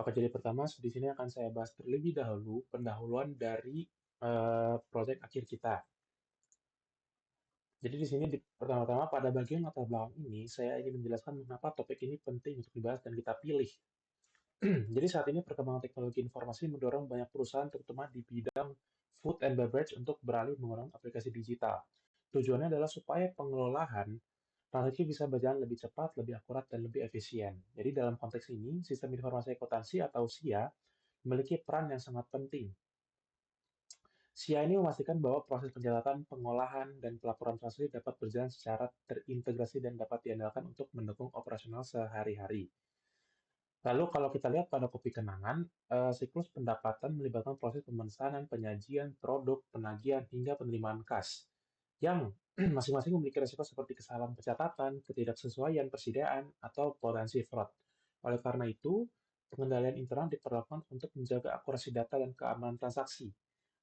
Oke, jadi pertama di sini akan saya bahas terlebih dahulu pendahuluan dari proyek akhir kita. Jadi di sini pertama-tama pada bagian latar belakang ini saya ingin menjelaskan mengapa topik ini penting untuk dibahas dan kita pilih. Jadi saat ini perkembangan teknologi informasi mendorong banyak perusahaan terutama di bidang food and beverage untuk beralih menggunakan aplikasi digital. Tujuannya adalah supaya pengelolaan transaksi bisa berjalan lebih cepat, lebih akurat, dan lebih efisien. Jadi dalam konteks ini, sistem informasi akuntansi atau SIA memiliki peran yang sangat penting. SIA ini memastikan bahwa proses pencatatan, pengolahan, dan pelaporan transaksi dapat berjalan secara terintegrasi dan dapat diandalkan untuk mendukung operasional sehari-hari. Lalu kalau kita lihat pada kopi kenangan, siklus pendapatan melibatkan proses pemesanan, penyajian, produk, penagihan, hingga penerimaan kas, yang masing-masing memiliki resiko seperti kesalahan pencatatan, ketidaksesuaian persediaan, atau potensi fraud. Oleh karena itu, pengendalian internal diperlakukan untuk menjaga akurasi data dan keamanan transaksi.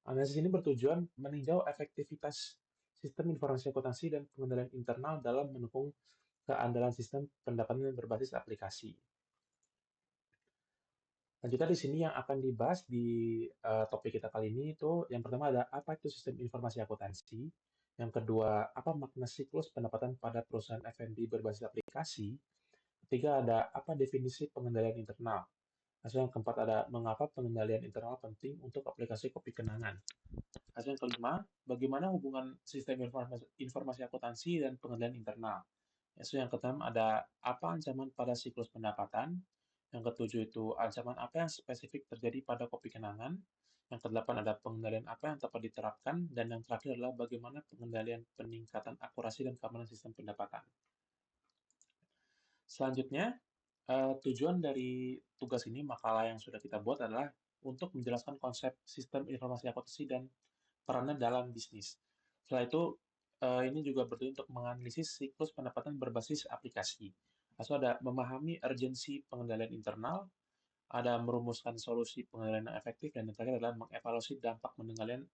Analisis ini bertujuan meninjau efektivitas sistem informasi akuntansi dan pengendalian internal dalam mendukung keandalan sistem pendapatan berbasis aplikasi. Lanjutan di sini yang akan dibahas di topik kita kali ini itu yang pertama ada apa itu sistem informasi akuntansi, yang kedua apa makna siklus pendapatan pada perusahaan F&B berbasis aplikasi, ketiga ada apa definisi pengendalian internal, hasil yang keempat ada mengapa pengendalian internal penting untuk aplikasi kopi kenangan. Hasil yang kelima, bagaimana hubungan sistem informasi akuntansi dan pengendalian internal. Hasil yang keenam ada apa ancaman pada siklus pendapatan. Yang ketujuh itu ancaman apa yang spesifik terjadi pada kopi kenangan. Yang kedelapan ada pengendalian apa yang tepat diterapkan. Dan yang terakhir adalah bagaimana pengendalian peningkatan akurasi dan keamanan sistem pendapatan. Selanjutnya, tujuan dari tugas ini, makalah yang sudah kita buat adalah untuk menjelaskan konsep sistem informasi akuntansi dan perannya dalam bisnis. Setelah itu, ini juga bertujuan untuk menganalisis siklus pendapatan berbasis aplikasi. Lalu ada memahami urgensi pengendalian internal, ada merumuskan solusi pengendalian yang efektif, dan yang terakhir adalah mengevaluasi dampak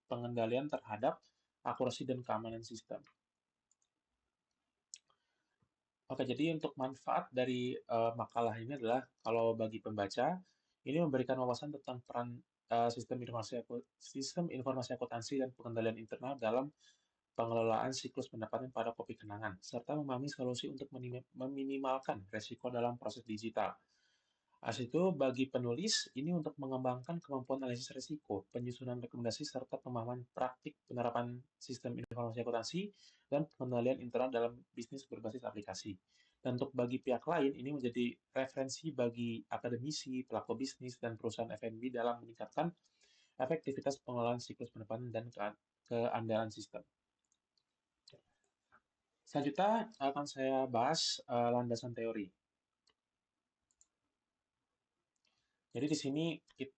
pengendalian terhadap akurasi dan keamanan sistem. Oke, jadi untuk manfaat dari makalah ini adalah kalau bagi pembaca, ini memberikan wawasan tentang peran sistem informasi akuntansi dan pengendalian internal dalam pengelolaan siklus pendapatan pada kopi kenangan, serta memahami solusi untuk meminimalkan resiko dalam proses digital. As itu bagi penulis, ini untuk mengembangkan kemampuan analisis risiko, penyusunan rekomendasi, serta pemahaman praktik penerapan sistem informasi akuntansi dan pengendalian internal dalam bisnis berbasis aplikasi. Dan untuk bagi pihak lain, ini menjadi referensi bagi akademisi, pelaku bisnis, dan perusahaan F&B dalam meningkatkan efektivitas pengelolaan siklus pendapatan dan keandalan sistem. Selanjutnya akan saya bahas landasan teori. Jadi di sini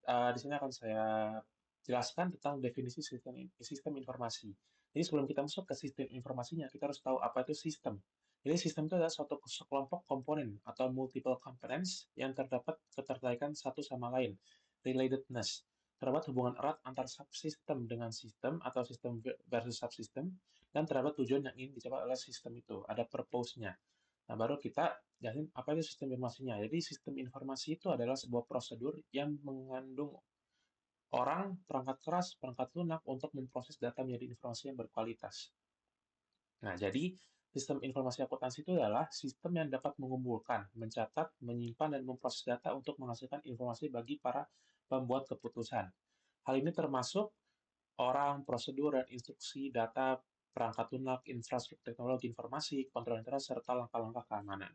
akan saya jelaskan tentang definisi sistem informasi. Jadi sebelum kita masuk ke sistem informasinya, kita harus tahu apa itu sistem. Jadi sistem itu adalah suatu sekelompok komponen atau multiple components yang terdapat keterkaitan satu sama lain, relatedness. Terdapat hubungan erat antar subsistem dengan sistem atau sistem versus subsistem, dan terdapat tujuan yang ingin dicapai oleh sistem itu, ada purpose-nya. Nah, baru kita jelasin apa itu sistem informasinya. Jadi, sistem informasi itu adalah sebuah prosedur yang mengandung orang, perangkat keras, perangkat lunak untuk memproses data menjadi informasi yang berkualitas. Nah, jadi sistem informasi akuntansi itu adalah sistem yang dapat mengumpulkan, mencatat, menyimpan, dan memproses data untuk menghasilkan informasi bagi para pembuat keputusan. Hal ini termasuk orang, prosedur, dan instruksi data, perangkat lunak, infrastruktur teknologi informasi, kontrol internet, serta langkah-langkah keamanan.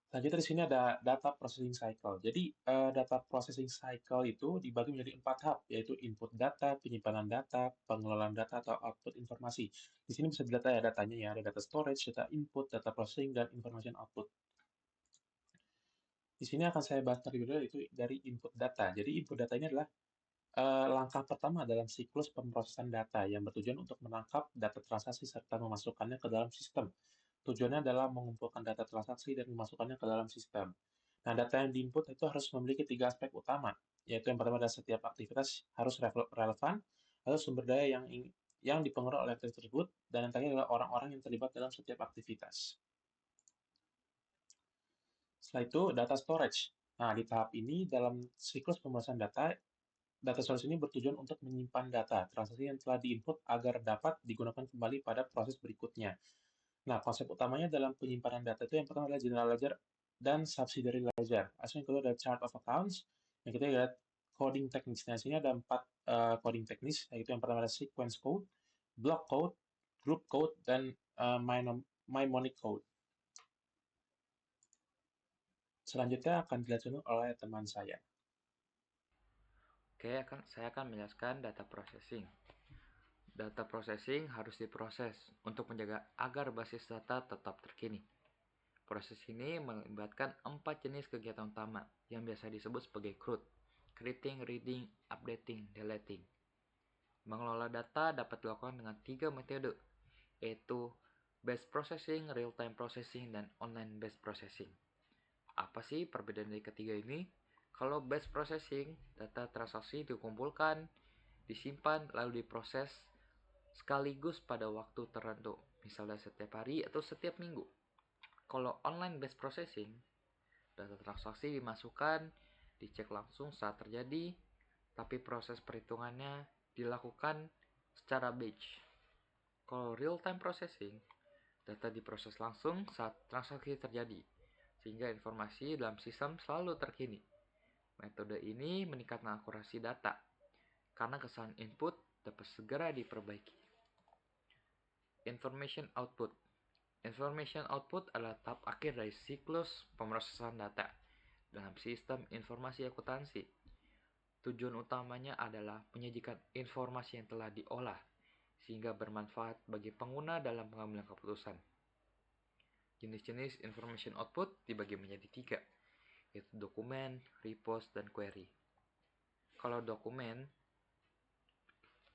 Selanjutnya di sini ada data processing cycle. Jadi data processing cycle itu dibagi menjadi 4 tahap, yaitu input data, penyimpanan data, pengelolaan data atau output informasi. Di sini bisa dilihat ya datanya ya, ada data storage, data input, data processing, dan information output. Di sini akan saya bahas terlebih dahulu itu dari input data. Jadi input data ini adalah langkah pertama dalam siklus pemrosesan data yang bertujuan untuk menangkap data transaksi serta memasukkannya ke dalam sistem. Tujuannya adalah mengumpulkan data transaksi dan memasukkannya ke dalam sistem. Nah, data yang diinput itu harus memiliki 3 aspek utama, yaitu yang pertama adalah setiap aktivitas harus relevan, lalu sumber daya yang dipengaruhi oleh aktivitas tersebut, dan yang terakhir adalah orang-orang yang terlibat dalam setiap aktivitas. Setelah itu, data storage. Nah, di tahap ini, dalam siklus pemrosesan data, data storage ini bertujuan untuk menyimpan data transaksi yang telah diinput agar dapat digunakan kembali pada proses berikutnya. Nah, konsep utamanya dalam penyimpanan data itu yang pertama adalah general ledger dan subsidiary ledger. Yang kedua adalah chart of accounts. Yang ketiga adalah coding teknis. Nah, di sini ada 4 coding teknis, yaitu yang pertama adalah sequence code, block code, group code, dan mnemonic code. Selanjutnya akan dijelaskan oleh teman saya. Oke, saya akan menjelaskan data processing. Data processing harus diproses untuk menjaga agar basis data tetap terkini. Proses ini melibatkan 4 jenis kegiatan utama yang biasa disebut sebagai CRUD: creating, reading, updating, deleting. Mengelola data dapat dilakukan dengan 3 metode, yaitu batch processing, real-time processing, dan online batch processing. Apa sih perbedaan dari ketiga ini? Kalau batch processing, data transaksi dikumpulkan, disimpan, lalu diproses sekaligus pada waktu tertentu, misalnya setiap hari atau setiap minggu. Kalau online based processing, data transaksi dimasukkan, dicek langsung saat terjadi, tapi proses perhitungannya dilakukan secara batch. Kalau real time processing, data diproses langsung saat transaksi terjadi, sehingga informasi dalam sistem selalu terkini. Metode ini meningkatkan akurasi data, karena kesalahan input dapat segera diperbaiki. Information output. Information output adalah tahap akhir dari siklus pemrosesan data dalam sistem informasi akuntansi. Tujuan utamanya adalah menyajikan informasi yang telah diolah sehingga bermanfaat bagi pengguna dalam pengambilan keputusan. Jenis-jenis information output dibagi menjadi 3, yaitu dokumen, report, dan query. Kalau dokumen,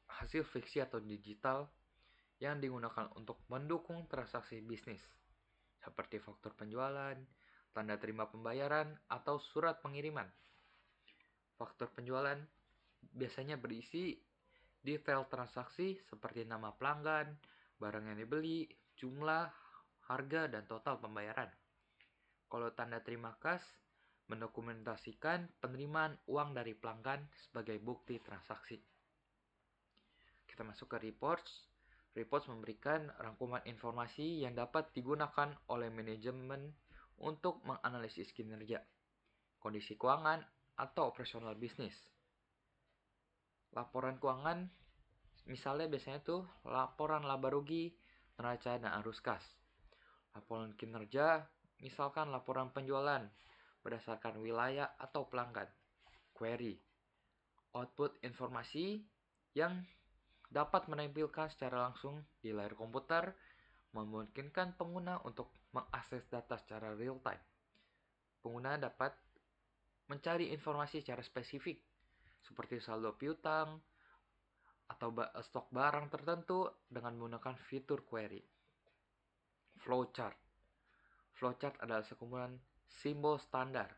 hasil fiksi atau digital yang digunakan untuk mendukung transaksi bisnis, seperti faktur penjualan, tanda terima pembayaran, atau surat pengiriman. Faktur penjualan biasanya berisi detail transaksi seperti nama pelanggan, barang yang dibeli, jumlah, harga, dan total pembayaran. Kalau tanda terima kas, mendokumentasikan penerimaan uang dari pelanggan sebagai bukti transaksi. Kita masuk ke reports. Reports memberikan rangkuman informasi yang dapat digunakan oleh manajemen untuk menganalisis kinerja, kondisi keuangan, atau operasional bisnis. Laporan keuangan, misalnya biasanya tuh laporan laba rugi, neraca, dan arus kas. Laporan kinerja, misalkan laporan penjualan berdasarkan wilayah atau pelanggan. Query, output informasi yang dapat menampilkan secara langsung di layar komputer, memungkinkan pengguna untuk mengakses data secara real time. Pengguna dapat mencari informasi secara spesifik, seperti saldo piutang atau stok barang tertentu dengan menggunakan fitur query. Flowchart. Flowchart adalah sekumpulan simbol standar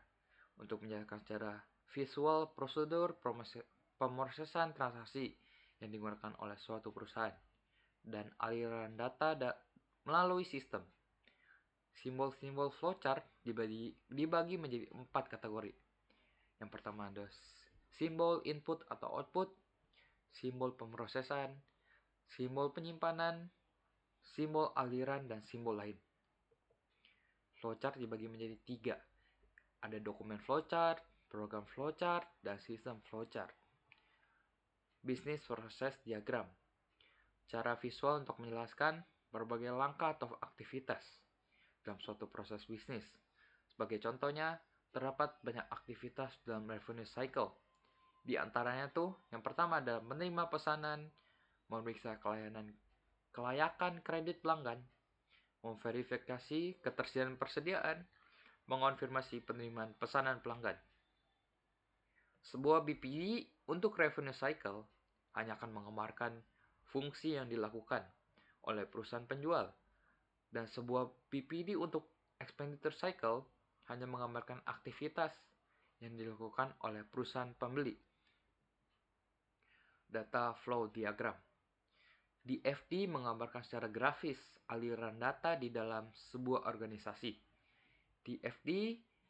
untuk menjelaskan secara visual prosedur pemrosesan transaksi yang digunakan oleh suatu perusahaan dan aliran data melalui sistem. Simbol-simbol flowchart dibagi menjadi 4 kategori. Yang pertama ada simbol input atau output, simbol pemrosesan, simbol penyimpanan, simbol aliran, dan simbol lain. Flowchart dibagi menjadi 3. Ada dokumen flowchart, program flowchart, dan sistem flowchart. Business process diagram. Cara visual untuk menjelaskan berbagai langkah atau aktivitas dalam suatu proses bisnis. Sebagai contohnya, terdapat banyak aktivitas dalam revenue cycle. Di antaranya tuh, yang pertama ada menerima pesanan, memeriksa kelayakan kredit pelanggan, memverifikasi ketersediaan persediaan, mengonfirmasi penerimaan pesanan pelanggan. Sebuah BPD untuk revenue cycle hanya akan menggambarkan fungsi yang dilakukan oleh perusahaan penjual, dan sebuah BPD untuk expenditure cycle hanya menggambarkan aktivitas yang dilakukan oleh perusahaan pembeli. Data flow diagram. DFD menggambarkan secara grafis aliran data di dalam sebuah organisasi. DFD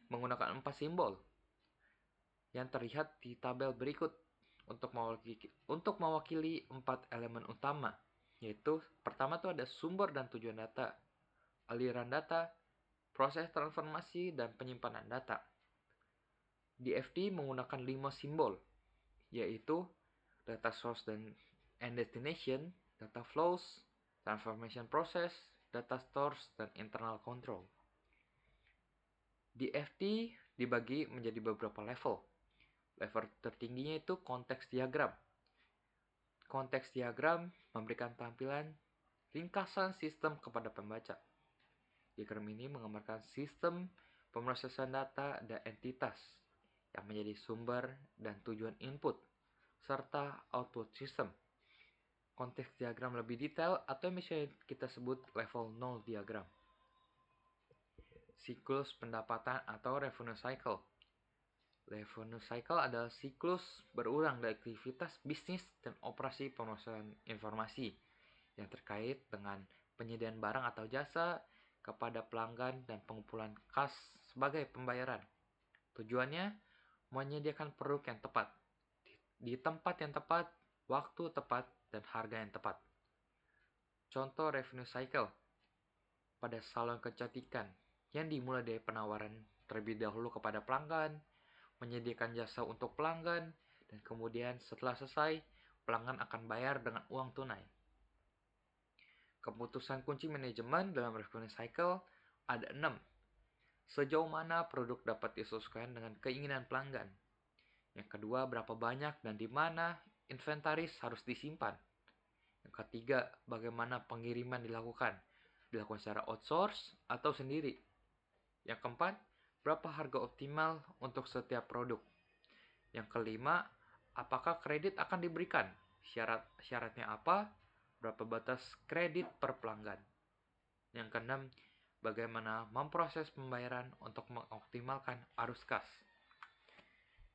menggunakan 4 simbol yang terlihat di tabel berikut untuk mewakili 4 elemen utama, yaitu pertama tuh ada sumber dan tujuan data, aliran data, proses transformasi, dan penyimpanan data. DFD menggunakan 5 simbol, yaitu data source and destination, data flows, transformation process, data stores, dan internal control. DFD dibagi menjadi beberapa level. Level tertingginya itu konteks diagram. Konteks diagram memberikan tampilan ringkasan sistem kepada pembaca. Diagram ini menggambarkan sistem pemrosesan data dan entitas yang menjadi sumber dan tujuan input, serta output system. Konteks diagram lebih detail atau misalnya kita sebut level 0 diagram. Siklus pendapatan atau revenue cycle. Revenue cycle adalah siklus berulang dari aktivitas bisnis dan operasi pemrosesan informasi yang terkait dengan penyediaan barang atau jasa kepada pelanggan dan pengumpulan kas sebagai pembayaran. Tujuannya menyediakan produk yang tepat, di tempat yang tepat, waktu tepat, dan harga yang tepat. Contoh revenue cycle pada salon kecantikan yang dimulai dari penawaran terlebih dahulu kepada pelanggan, menyediakan jasa untuk pelanggan, dan kemudian setelah selesai, pelanggan akan bayar dengan uang tunai. Keputusan kunci manajemen dalam revenue cycle ada 6. Sejauh mana produk dapat disesuaikan dengan keinginan pelanggan. Yang kedua, berapa banyak dan di mana inventaris harus disimpan. Yang ketiga, bagaimana pengiriman dilakukan. Dilakukan secara outsource atau sendiri. Yang keempat, berapa harga optimal untuk setiap produk. Yang kelima, apakah kredit akan diberikan? Syaratnya apa? Berapa batas kredit per pelanggan? Yang keenam, bagaimana memproses pembayaran untuk mengoptimalkan arus kas.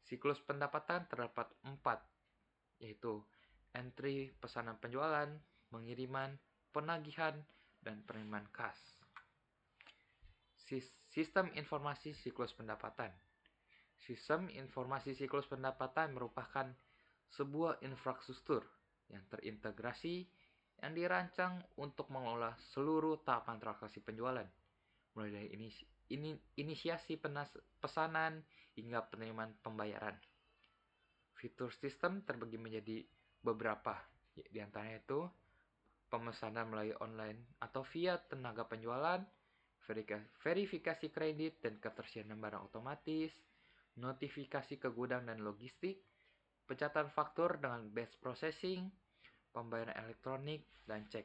Siklus pendapatan terdapat 4, yaitu entry pesanan penjualan, pengiriman, penagihan, dan penerimaan kas. Sistem informasi siklus pendapatan. Sistem informasi siklus pendapatan merupakan sebuah infrastruktur yang terintegrasi yang dirancang untuk mengelola seluruh tahapan transaksi penjualan, mulai dari inisiasi pesanan hingga penerimaan pembayaran. Fitur sistem terbagi menjadi beberapa, di antaranya itu pemesanan melalui online atau via tenaga penjualan, verifikasi kredit dan ketersediaan barang otomatis, notifikasi ke gudang dan logistik, pencatatan faktur dengan batch processing, pembayaran elektronik, dan cek,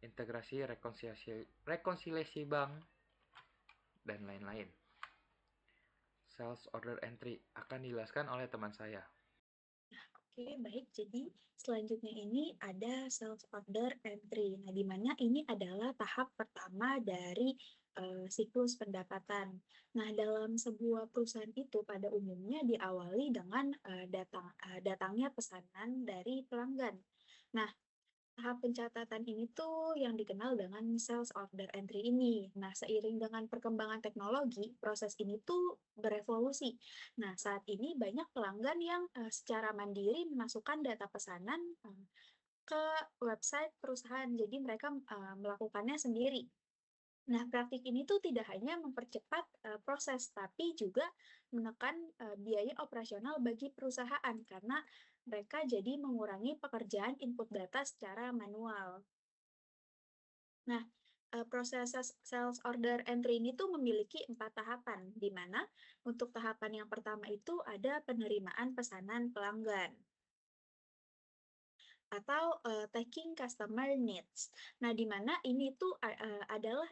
integrasi rekonsiliasi bank, dan lain-lain. Sales order entry akan dijelaskan oleh teman saya. Oke, baik. Jadi selanjutnya ini ada sales order entry. Nah, di mana ini adalah tahap pertama dari siklus pendapatan. Nah, dalam sebuah perusahaan itu pada umumnya diawali dengan datangnya pesanan dari pelanggan. Nah, tahap pencatatan ini tuh yang dikenal dengan sales order entry ini. Nah, seiring dengan perkembangan teknologi, proses ini tuh berevolusi. Nah, saat ini banyak pelanggan yang secara mandiri memasukkan data pesanan ke website perusahaan. Jadi mereka melakukannya sendiri. Nah, praktik ini tuh tidak hanya mempercepat proses, tapi juga menekan biaya operasional bagi perusahaan karena mereka jadi mengurangi pekerjaan input data secara manual. Nah, proses sales order entry ini tuh memiliki 4 tahapan, di mana untuk tahapan yang pertama itu ada penerimaan pesanan pelanggan atau taking customer needs. Nah, di mana ini tuh adalah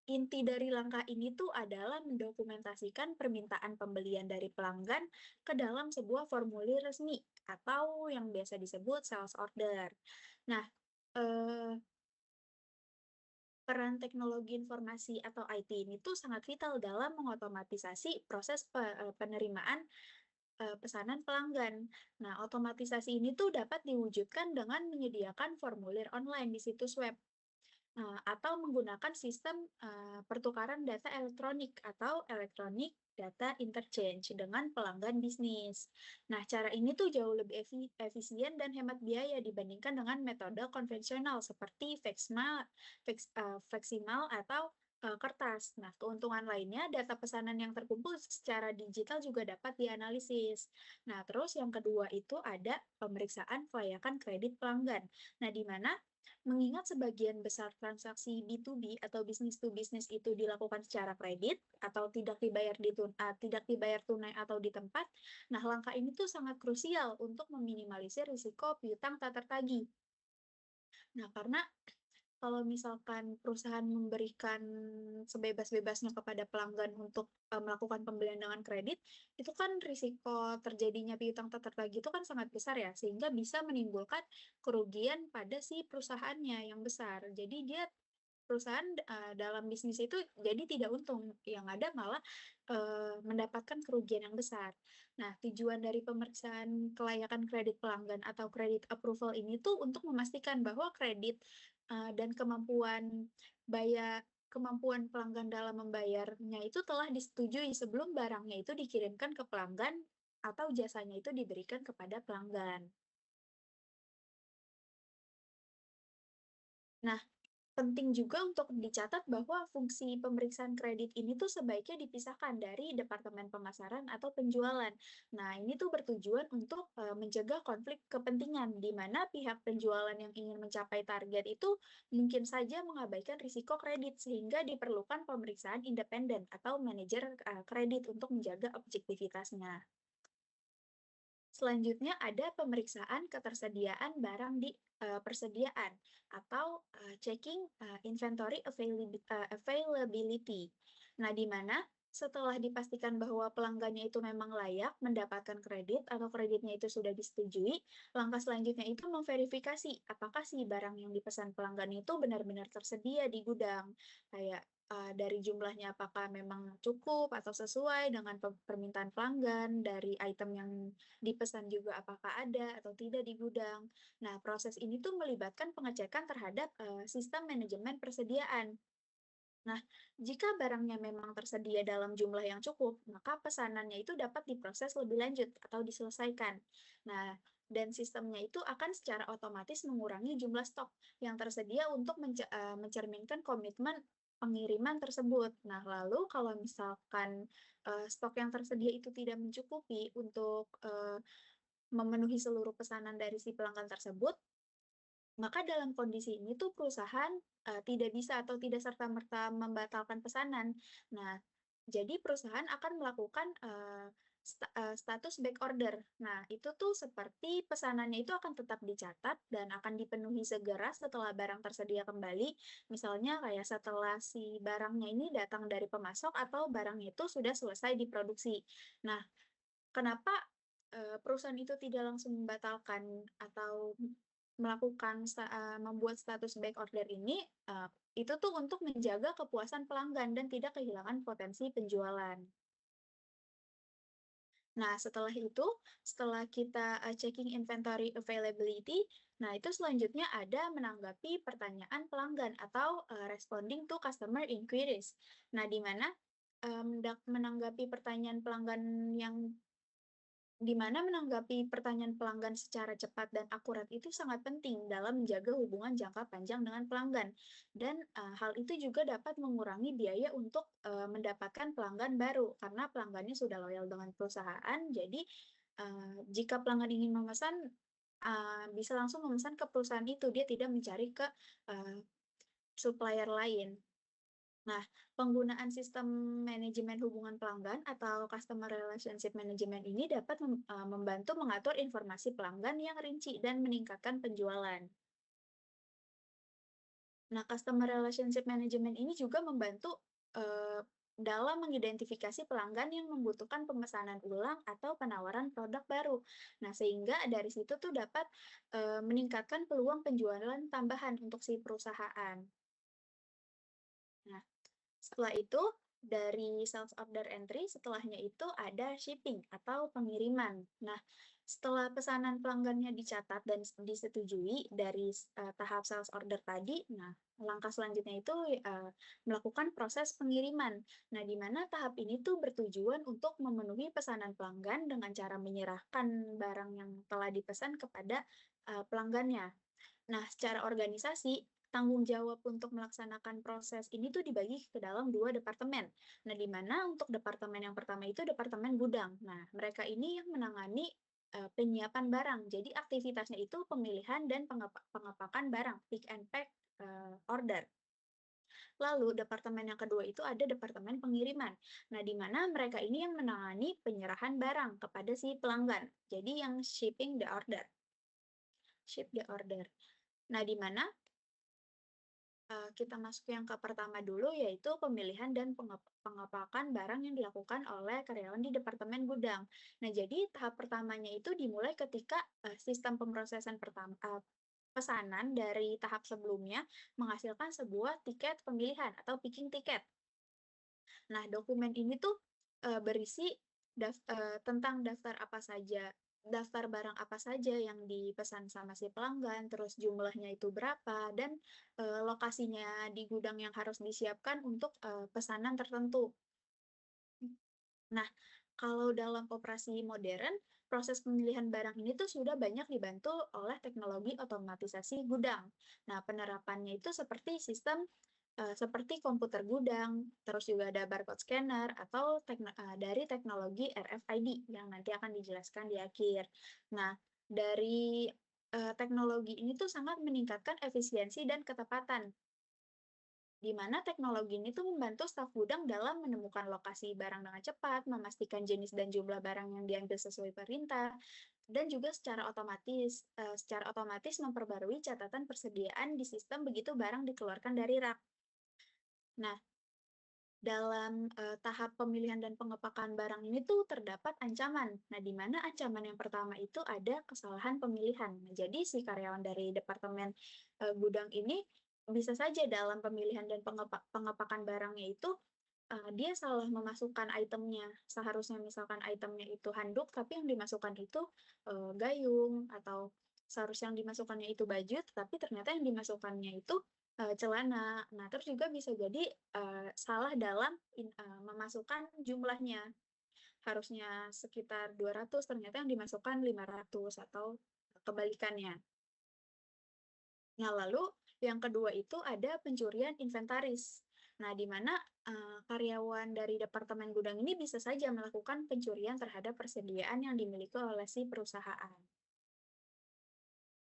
inti dari langkah ini tuh adalah mendokumentasikan permintaan pembelian dari pelanggan ke dalam sebuah formulir resmi atau yang biasa disebut sales order. Nah, eh, peran teknologi informasi atau IT ini tuh sangat vital dalam mengotomatisasi proses penerimaan pesanan pelanggan. Nah, otomatisasi ini tuh dapat diwujudkan dengan menyediakan formulir online di situs web. atau menggunakan sistem pertukaran data elektronik atau electronic data interchange dengan pelanggan bisnis. Nah, cara ini tuh jauh lebih efisien dan hemat biaya dibandingkan dengan metode konvensional seperti faksimal atau kertas. Nah, keuntungan lainnya, data pesanan yang terkumpul secara digital juga dapat dianalisis. Nah, terus yang kedua itu ada pemeriksaan kelayakan kredit pelanggan. Nah, di mana mengingat sebagian besar transaksi B2B atau business to business itu dilakukan secara kredit atau tidak dibayar tunai atau di tempat, nah langkah ini tuh sangat krusial untuk meminimalisir risiko piutang tak tertagih. Nah, karena kalau misalkan perusahaan memberikan sebebas-bebasnya kepada pelanggan untuk melakukan pembelian dengan kredit, itu kan risiko terjadinya piutang tak tertagih itu kan sangat besar ya, sehingga bisa menimbulkan kerugian pada si perusahaannya yang besar. Jadi perusahaan dalam bisnis itu jadi tidak untung, yang ada malah mendapatkan kerugian yang besar. Nah, tujuan dari pemeriksaan kelayakan kredit pelanggan atau credit approval ini tuh untuk memastikan bahwa kredit dan kemampuan pelanggan dalam membayarnya itu telah disetujui sebelum barangnya itu dikirimkan ke pelanggan atau jasanya itu diberikan kepada pelanggan. Nah, penting juga untuk dicatat bahwa fungsi pemeriksaan kredit ini tuh sebaiknya dipisahkan dari departemen pemasaran atau penjualan. Nah, ini tuh bertujuan untuk mencegah konflik kepentingan, di mana pihak penjualan yang ingin mencapai target itu mungkin saja mengabaikan risiko kredit, sehingga diperlukan pemeriksaan independen atau manajer kredit untuk menjaga objektivitasnya. Selanjutnya ada pemeriksaan ketersediaan barang di persediaan atau checking inventory availability. Nah, di mana setelah dipastikan bahwa pelanggannya itu memang layak mendapatkan kredit atau kreditnya itu sudah disetujui, langkah selanjutnya itu memverifikasi apakah si barang yang dipesan pelanggan itu benar-benar tersedia di gudang. Kayak dari jumlahnya apakah memang cukup atau sesuai dengan permintaan pelanggan, dari item yang dipesan juga apakah ada atau tidak di gudang. Nah, proses ini tuh melibatkan pengecekan terhadap sistem manajemen persediaan. Nah, jika barangnya memang tersedia dalam jumlah yang cukup, maka pesanannya itu dapat diproses lebih lanjut atau diselesaikan. Nah, dan sistemnya itu akan secara otomatis mengurangi jumlah stok yang tersedia untuk mencerminkan komitmen pengiriman tersebut. Nah, lalu kalau misalkan stok yang tersedia itu tidak mencukupi untuk memenuhi seluruh pesanan dari si pelanggan tersebut, maka dalam kondisi ini tuh perusahaan tidak bisa atau tidak serta-merta membatalkan pesanan. Nah, jadi perusahaan akan melakukan status back order. Nah, itu tuh seperti pesanannya itu akan tetap dicatat dan akan dipenuhi segera setelah barang tersedia kembali. Misalnya kayak setelah si barangnya ini datang dari pemasok atau barangnya itu sudah selesai diproduksi. Nah, kenapa perusahaan itu tidak langsung membatalkan atau membuat status back order ini, itu tuh untuk menjaga kepuasan pelanggan dan tidak kehilangan potensi penjualan. Nah, setelah kita checking inventory availability, nah itu selanjutnya ada menanggapi pertanyaan pelanggan atau responding to customer inquiries. Nah, di mana menanggapi pertanyaan pelanggan menanggapi pertanyaan pelanggan secara cepat dan akurat itu sangat penting dalam menjaga hubungan jangka panjang dengan pelanggan. Dan hal itu juga dapat mengurangi biaya untuk mendapatkan pelanggan baru, karena pelanggannya sudah loyal dengan perusahaan. Jadi, jika pelanggan ingin memesan, bisa langsung memesan ke perusahaan itu, dia tidak mencari ke supplier lain. Nah, penggunaan sistem manajemen hubungan pelanggan atau customer relationship management ini dapat membantu mengatur informasi pelanggan yang rinci dan meningkatkan penjualan. Nah, customer relationship management ini juga membantu dalam mengidentifikasi pelanggan yang membutuhkan pemesanan ulang atau penawaran produk baru. Nah, sehingga dari situ tuh dapat meningkatkan peluang penjualan tambahan untuk si perusahaan. Nah, setelah itu, dari sales order entry, setelahnya itu ada shipping atau pengiriman. Nah, setelah pesanan pelanggannya dicatat dan disetujui dari tahap sales order tadi, nah langkah selanjutnya itu melakukan proses pengiriman. Nah, di mana tahap ini tuh bertujuan untuk memenuhi pesanan pelanggan dengan cara menyerahkan barang yang telah dipesan kepada pelanggannya. Nah, secara organisasi, tanggung jawab untuk melaksanakan proses ini tuh dibagi ke dalam 2 departemen. Nah, di mana untuk departemen yang pertama itu departemen gudang. Nah, mereka ini yang menangani penyiapan barang. Jadi aktivitasnya itu pemilihan dan pengepakan barang, pick and pack order. Lalu departemen yang kedua itu ada departemen pengiriman. Nah, di mana mereka ini yang menangani penyerahan barang kepada si pelanggan. Jadi yang shipping the order. Ship the order. Nah, di mana kita masuk yang ke pertama dulu, yaitu pemilihan dan pengepakan barang yang dilakukan oleh karyawan di departemen gudang. Nah, jadi tahap pertamanya itu dimulai ketika sistem pemrosesan pesanan dari tahap sebelumnya menghasilkan sebuah tiket pemilihan atau picking tiket. Nah, dokumen ini tuh berisi tentang daftar barang apa saja yang dipesan sama si pelanggan, terus jumlahnya itu berapa, dan lokasinya di gudang yang harus disiapkan untuk pesanan tertentu. Nah, kalau dalam operasi modern, proses pemilihan barang ini tuh sudah banyak dibantu oleh teknologi otomatisasi gudang. Nah, penerapannya itu seperti sistem seperti komputer gudang, terus juga ada barcode scanner, atau dari teknologi RFID yang nanti akan dijelaskan di akhir. Nah, dari teknologi ini tuh sangat meningkatkan efisiensi dan ketepatan, di mana teknologi ini tuh membantu staf gudang dalam menemukan lokasi barang dengan cepat, memastikan jenis dan jumlah barang yang diambil sesuai perintah, dan juga secara otomatis memperbarui catatan persediaan di sistem begitu barang dikeluarkan dari rak. Nah, dalam tahap pemilihan dan pengepakan barang ini tuh terdapat ancaman. Nah, di mana ancaman yang pertama itu ada kesalahan pemilihan. Nah, jadi si karyawan dari departemen gudang ini bisa saja dalam pemilihan dan pengepakan barangnya itu dia salah memasukkan itemnya. Seharusnya misalkan itemnya itu handuk, tapi yang dimasukkan itu gayung, atau seharusnya yang dimasukkannya itu baju, tapi ternyata yang dimasukkannya itu celana. Nah, terus juga bisa jadi salah dalam memasukkan jumlahnya. Harusnya sekitar 200, ternyata yang dimasukkan 500, atau kebalikannya. Nah, lalu yang kedua itu ada pencurian inventaris. Nah, di mana karyawan dari departemen gudang ini bisa saja melakukan pencurian terhadap persediaan yang dimiliki oleh si perusahaan.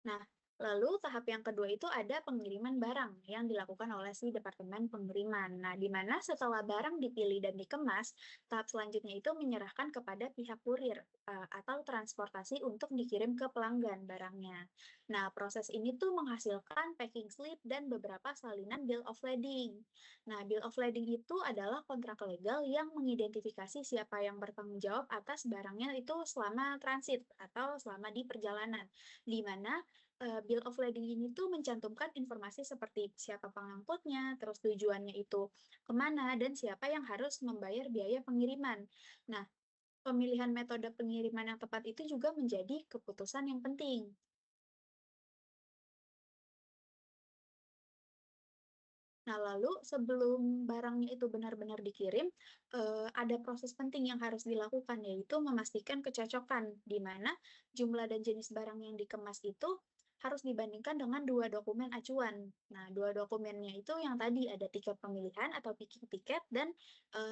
Nah, lalu tahap yang kedua itu ada pengiriman barang yang dilakukan oleh si departemen pengiriman. Nah, di mana setelah barang dipilih dan dikemas, tahap selanjutnya itu menyerahkan kepada pihak kurir atau transportasi untuk dikirim ke pelanggan barangnya. Nah, proses ini tuh menghasilkan packing slip dan beberapa salinan bill of lading. Nah, bill of lading itu adalah kontrak legal yang mengidentifikasi siapa yang bertanggung jawab atas barangnya itu selama transit atau selama di perjalanan, di mana bill of lading ini tuh mencantumkan informasi seperti siapa pengangkutnya, terus tujuannya itu kemana, dan siapa yang harus membayar biaya pengiriman. Nah, pemilihan metode pengiriman yang tepat itu juga menjadi keputusan yang penting. Nah, lalu sebelum barangnya itu benar-benar dikirim, ada proses penting yang harus dilakukan, yaitu memastikan kecocokan, di mana jumlah dan jenis barang yang dikemas itu harus dibandingkan dengan 2 dokumen acuan. Nah, 2 dokumennya itu yang tadi ada tiket pemilihan atau picking tiket dan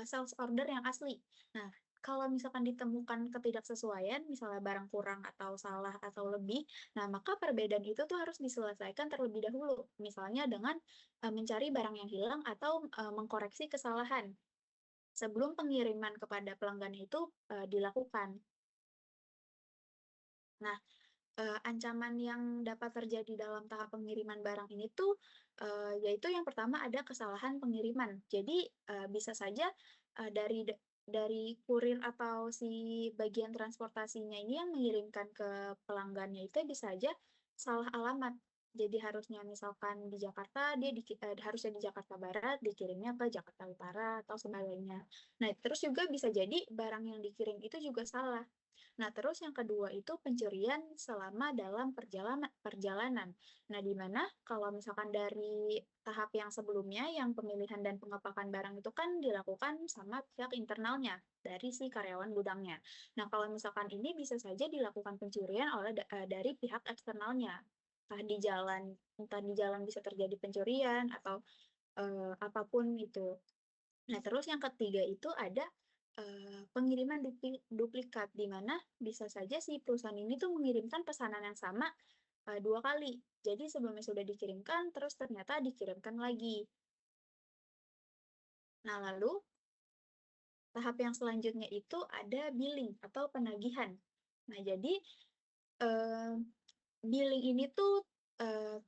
sales order yang asli. Nah, kalau misalkan ditemukan ketidaksesuaian, misalnya barang kurang atau salah atau lebih, nah maka perbedaan itu tuh harus diselesaikan terlebih dahulu. Misalnya dengan mencari barang yang hilang atau mengkoreksi kesalahan sebelum pengiriman kepada pelanggan itu dilakukan. Nah, ancaman yang dapat terjadi dalam tahap pengiriman barang ini tuh yaitu yang pertama ada kesalahan pengiriman. Jadi bisa saja dari kurir atau si bagian transportasinya ini yang mengirimkan ke pelanggannya itu bisa saja salah alamat. Jadi harusnya misalkan di Jakarta, harusnya di Jakarta Barat, dikirimnya ke Jakarta Utara atau sebaliknya. Nah, terus juga bisa jadi barang yang dikirim itu juga salah. Nah, terus yang kedua itu pencurian selama dalam perjalanan. Nah, di mana kalau misalkan dari tahap yang sebelumnya, yang pemilihan dan pengepakan barang itu kan dilakukan sama pihak internalnya dari si karyawan gudangnya. Nah, kalau misalkan ini bisa saja dilakukan pencurian dari pihak eksternalnya. Entah di jalan bisa terjadi pencurian atau apapun itu. Nah, terus yang ketiga itu ada pengiriman duplikat, di mana bisa saja si perusahaan ini tuh mengirimkan pesanan yang sama 2 kali. Jadi sebelumnya sudah dikirimkan, terus ternyata dikirimkan lagi. Nah, lalu tahap yang selanjutnya itu ada billing atau penagihan. Nah, jadi eh, billing ini tuh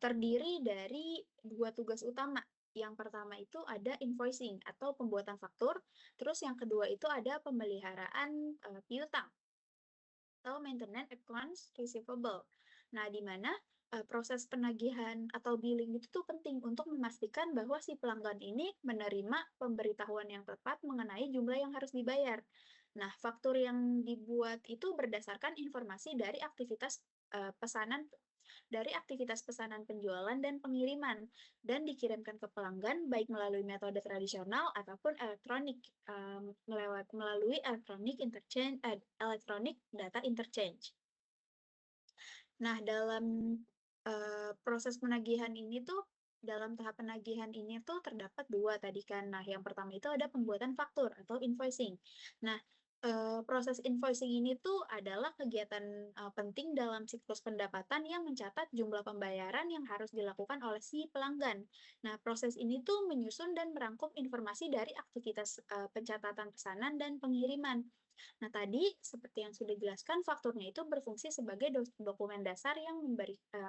terdiri dari 2 tugas utama. Yang pertama itu ada invoicing atau pembuatan faktur, terus yang kedua itu ada pemeliharaan piutang atau maintenance accounts receivable. Nah, di mana proses penagihan atau billing itu tuh penting untuk memastikan bahwa si pelanggan ini menerima pemberitahuan yang tepat mengenai jumlah yang harus dibayar. Nah, faktur yang dibuat itu berdasarkan informasi dari aktivitas pesanan penjualan dan pengiriman, dan dikirimkan ke pelanggan baik melalui metode tradisional ataupun elektronik, melalui electronic data interchange. Nah, dalam proses penagihan ini tuh, dalam tahap penagihan ini tuh terdapat 2 tadi kan. Nah, yang pertama itu ada pembuatan faktur atau invoicing. Nah, proses invoicing ini tuh adalah kegiatan penting dalam siklus pendapatan yang mencatat jumlah pembayaran yang harus dilakukan oleh si pelanggan. Nah, proses ini tuh menyusun dan merangkum informasi dari aktivitas pencatatan pesanan dan pengiriman. Nah, tadi seperti yang sudah dijelaskan, fakturnya itu berfungsi sebagai dokumen dasar yang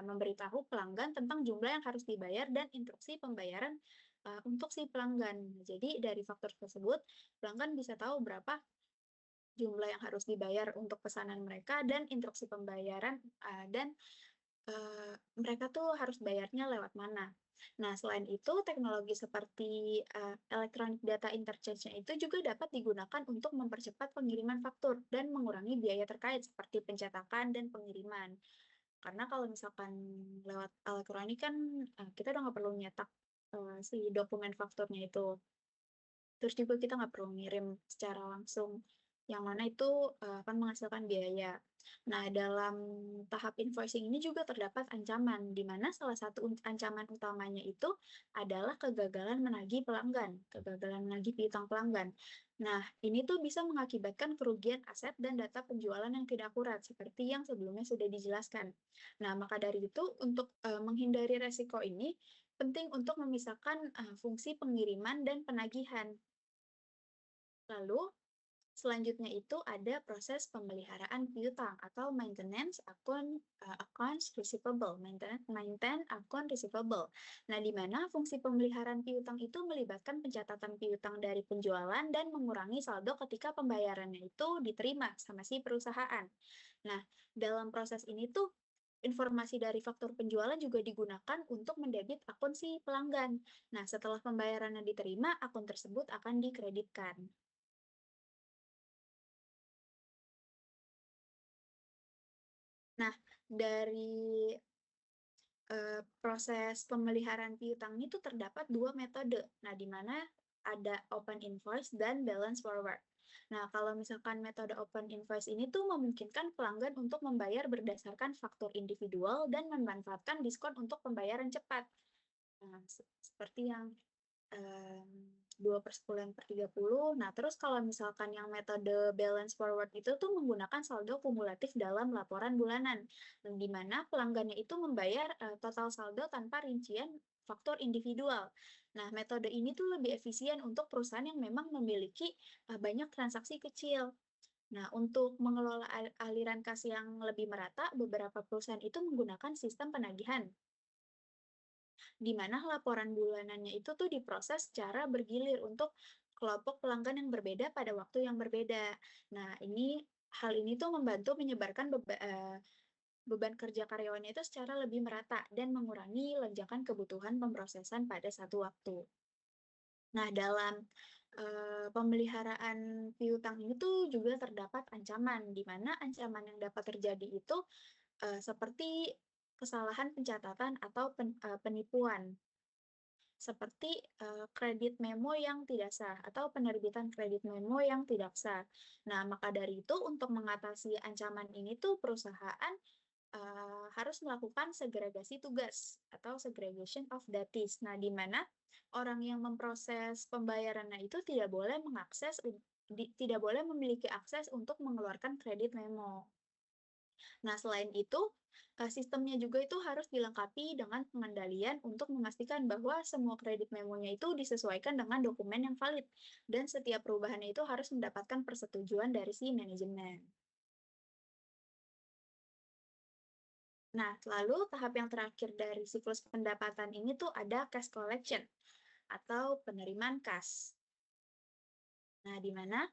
memberitahu pelanggan tentang jumlah yang harus dibayar dan instruksi pembayaran untuk si pelanggan. Jadi dari faktur tersebut, pelanggan bisa tahu berapa jumlah yang harus dibayar untuk pesanan mereka dan instruksi pembayaran, dan mereka tuh harus bayarnya lewat mana. Nah, selain itu, teknologi seperti electronic data interchange-nya itu juga dapat digunakan untuk mempercepat pengiriman faktur dan mengurangi biaya terkait seperti pencetakan dan pengiriman. Karena kalau misalkan lewat elektronik kan kita udah nggak perlu nyetak si dokumen fakturnya itu. Terus juga kita nggak perlu ngirim secara langsung, yang mana itu akan menghasilkan biaya. Nah, dalam tahap invoicing ini juga terdapat ancaman, di mana salah satu ancaman utamanya itu adalah kegagalan menagih piutang pelanggan. Nah, ini tuh bisa mengakibatkan kerugian aset dan data penjualan yang tidak akurat, seperti yang sebelumnya sudah dijelaskan. Nah, maka dari itu, untuk menghindari resiko ini, penting untuk memisahkan fungsi pengiriman dan penagihan. Lalu, selanjutnya itu ada proses pemeliharaan piutang atau maintenance accounts receivable, maintain account receivable. Nah, di mana fungsi pemeliharaan piutang itu melibatkan pencatatan piutang dari penjualan dan mengurangi saldo ketika pembayarannya itu diterima sama si perusahaan. Nah, dalam proses ini tuh informasi dari faktur penjualan juga digunakan untuk mendebit akun si pelanggan. Nah, setelah pembayarannya diterima, akun tersebut akan dikreditkan. Nah, dari proses pemeliharaan piutang itu terdapat 2 metode. Nah, di mana ada open invoice dan balance forward. Nah, kalau misalkan metode open invoice ini tuh memungkinkan pelanggan untuk membayar berdasarkan faktur individual dan memanfaatkan diskon untuk pembayaran cepat. Nah, seperti yang 2/10/30. Nah, terus kalau misalkan yang metode balance forward itu tuh menggunakan saldo kumulatif dalam laporan bulanan, di mana pelanggannya itu membayar total saldo tanpa rincian faktur individual. Nah, metode ini tuh lebih efisien untuk perusahaan yang memang memiliki banyak transaksi kecil. Nah, untuk mengelola aliran kas yang lebih merata, beberapa perusahaan itu menggunakan sistem penagihan, di mana laporan bulanannya itu tuh diproses secara bergilir untuk kelompok pelanggan yang berbeda pada waktu yang berbeda. Nah, hal ini tuh membantu menyebarkan beban kerja karyawannya itu secara lebih merata dan mengurangi lonjakan kebutuhan pemrosesan pada satu waktu. Nah, dalam pemeliharaan piutang ini tuh juga terdapat ancaman, di mana ancaman yang dapat terjadi itu seperti kesalahan pencatatan atau penipuan, seperti kredit memo yang tidak sah atau penerbitan kredit memo yang tidak sah. Nah, maka dari itu untuk mengatasi ancaman ini tuh perusahaan harus melakukan segregasi tugas atau segregation of duties. Nah, di mana orang yang memproses pembayarannya itu tidak boleh memiliki akses untuk mengeluarkan kredit memo. Nah, selain itu, sistemnya juga itu harus dilengkapi dengan pengendalian untuk memastikan bahwa semua kredit memonya itu disesuaikan dengan dokumen yang valid, dan setiap perubahannya itu harus mendapatkan persetujuan dari si manajemen. Nah, lalu tahap yang terakhir dari siklus pendapatan ini tuh ada cash collection atau penerimaan kas. Nah, di mana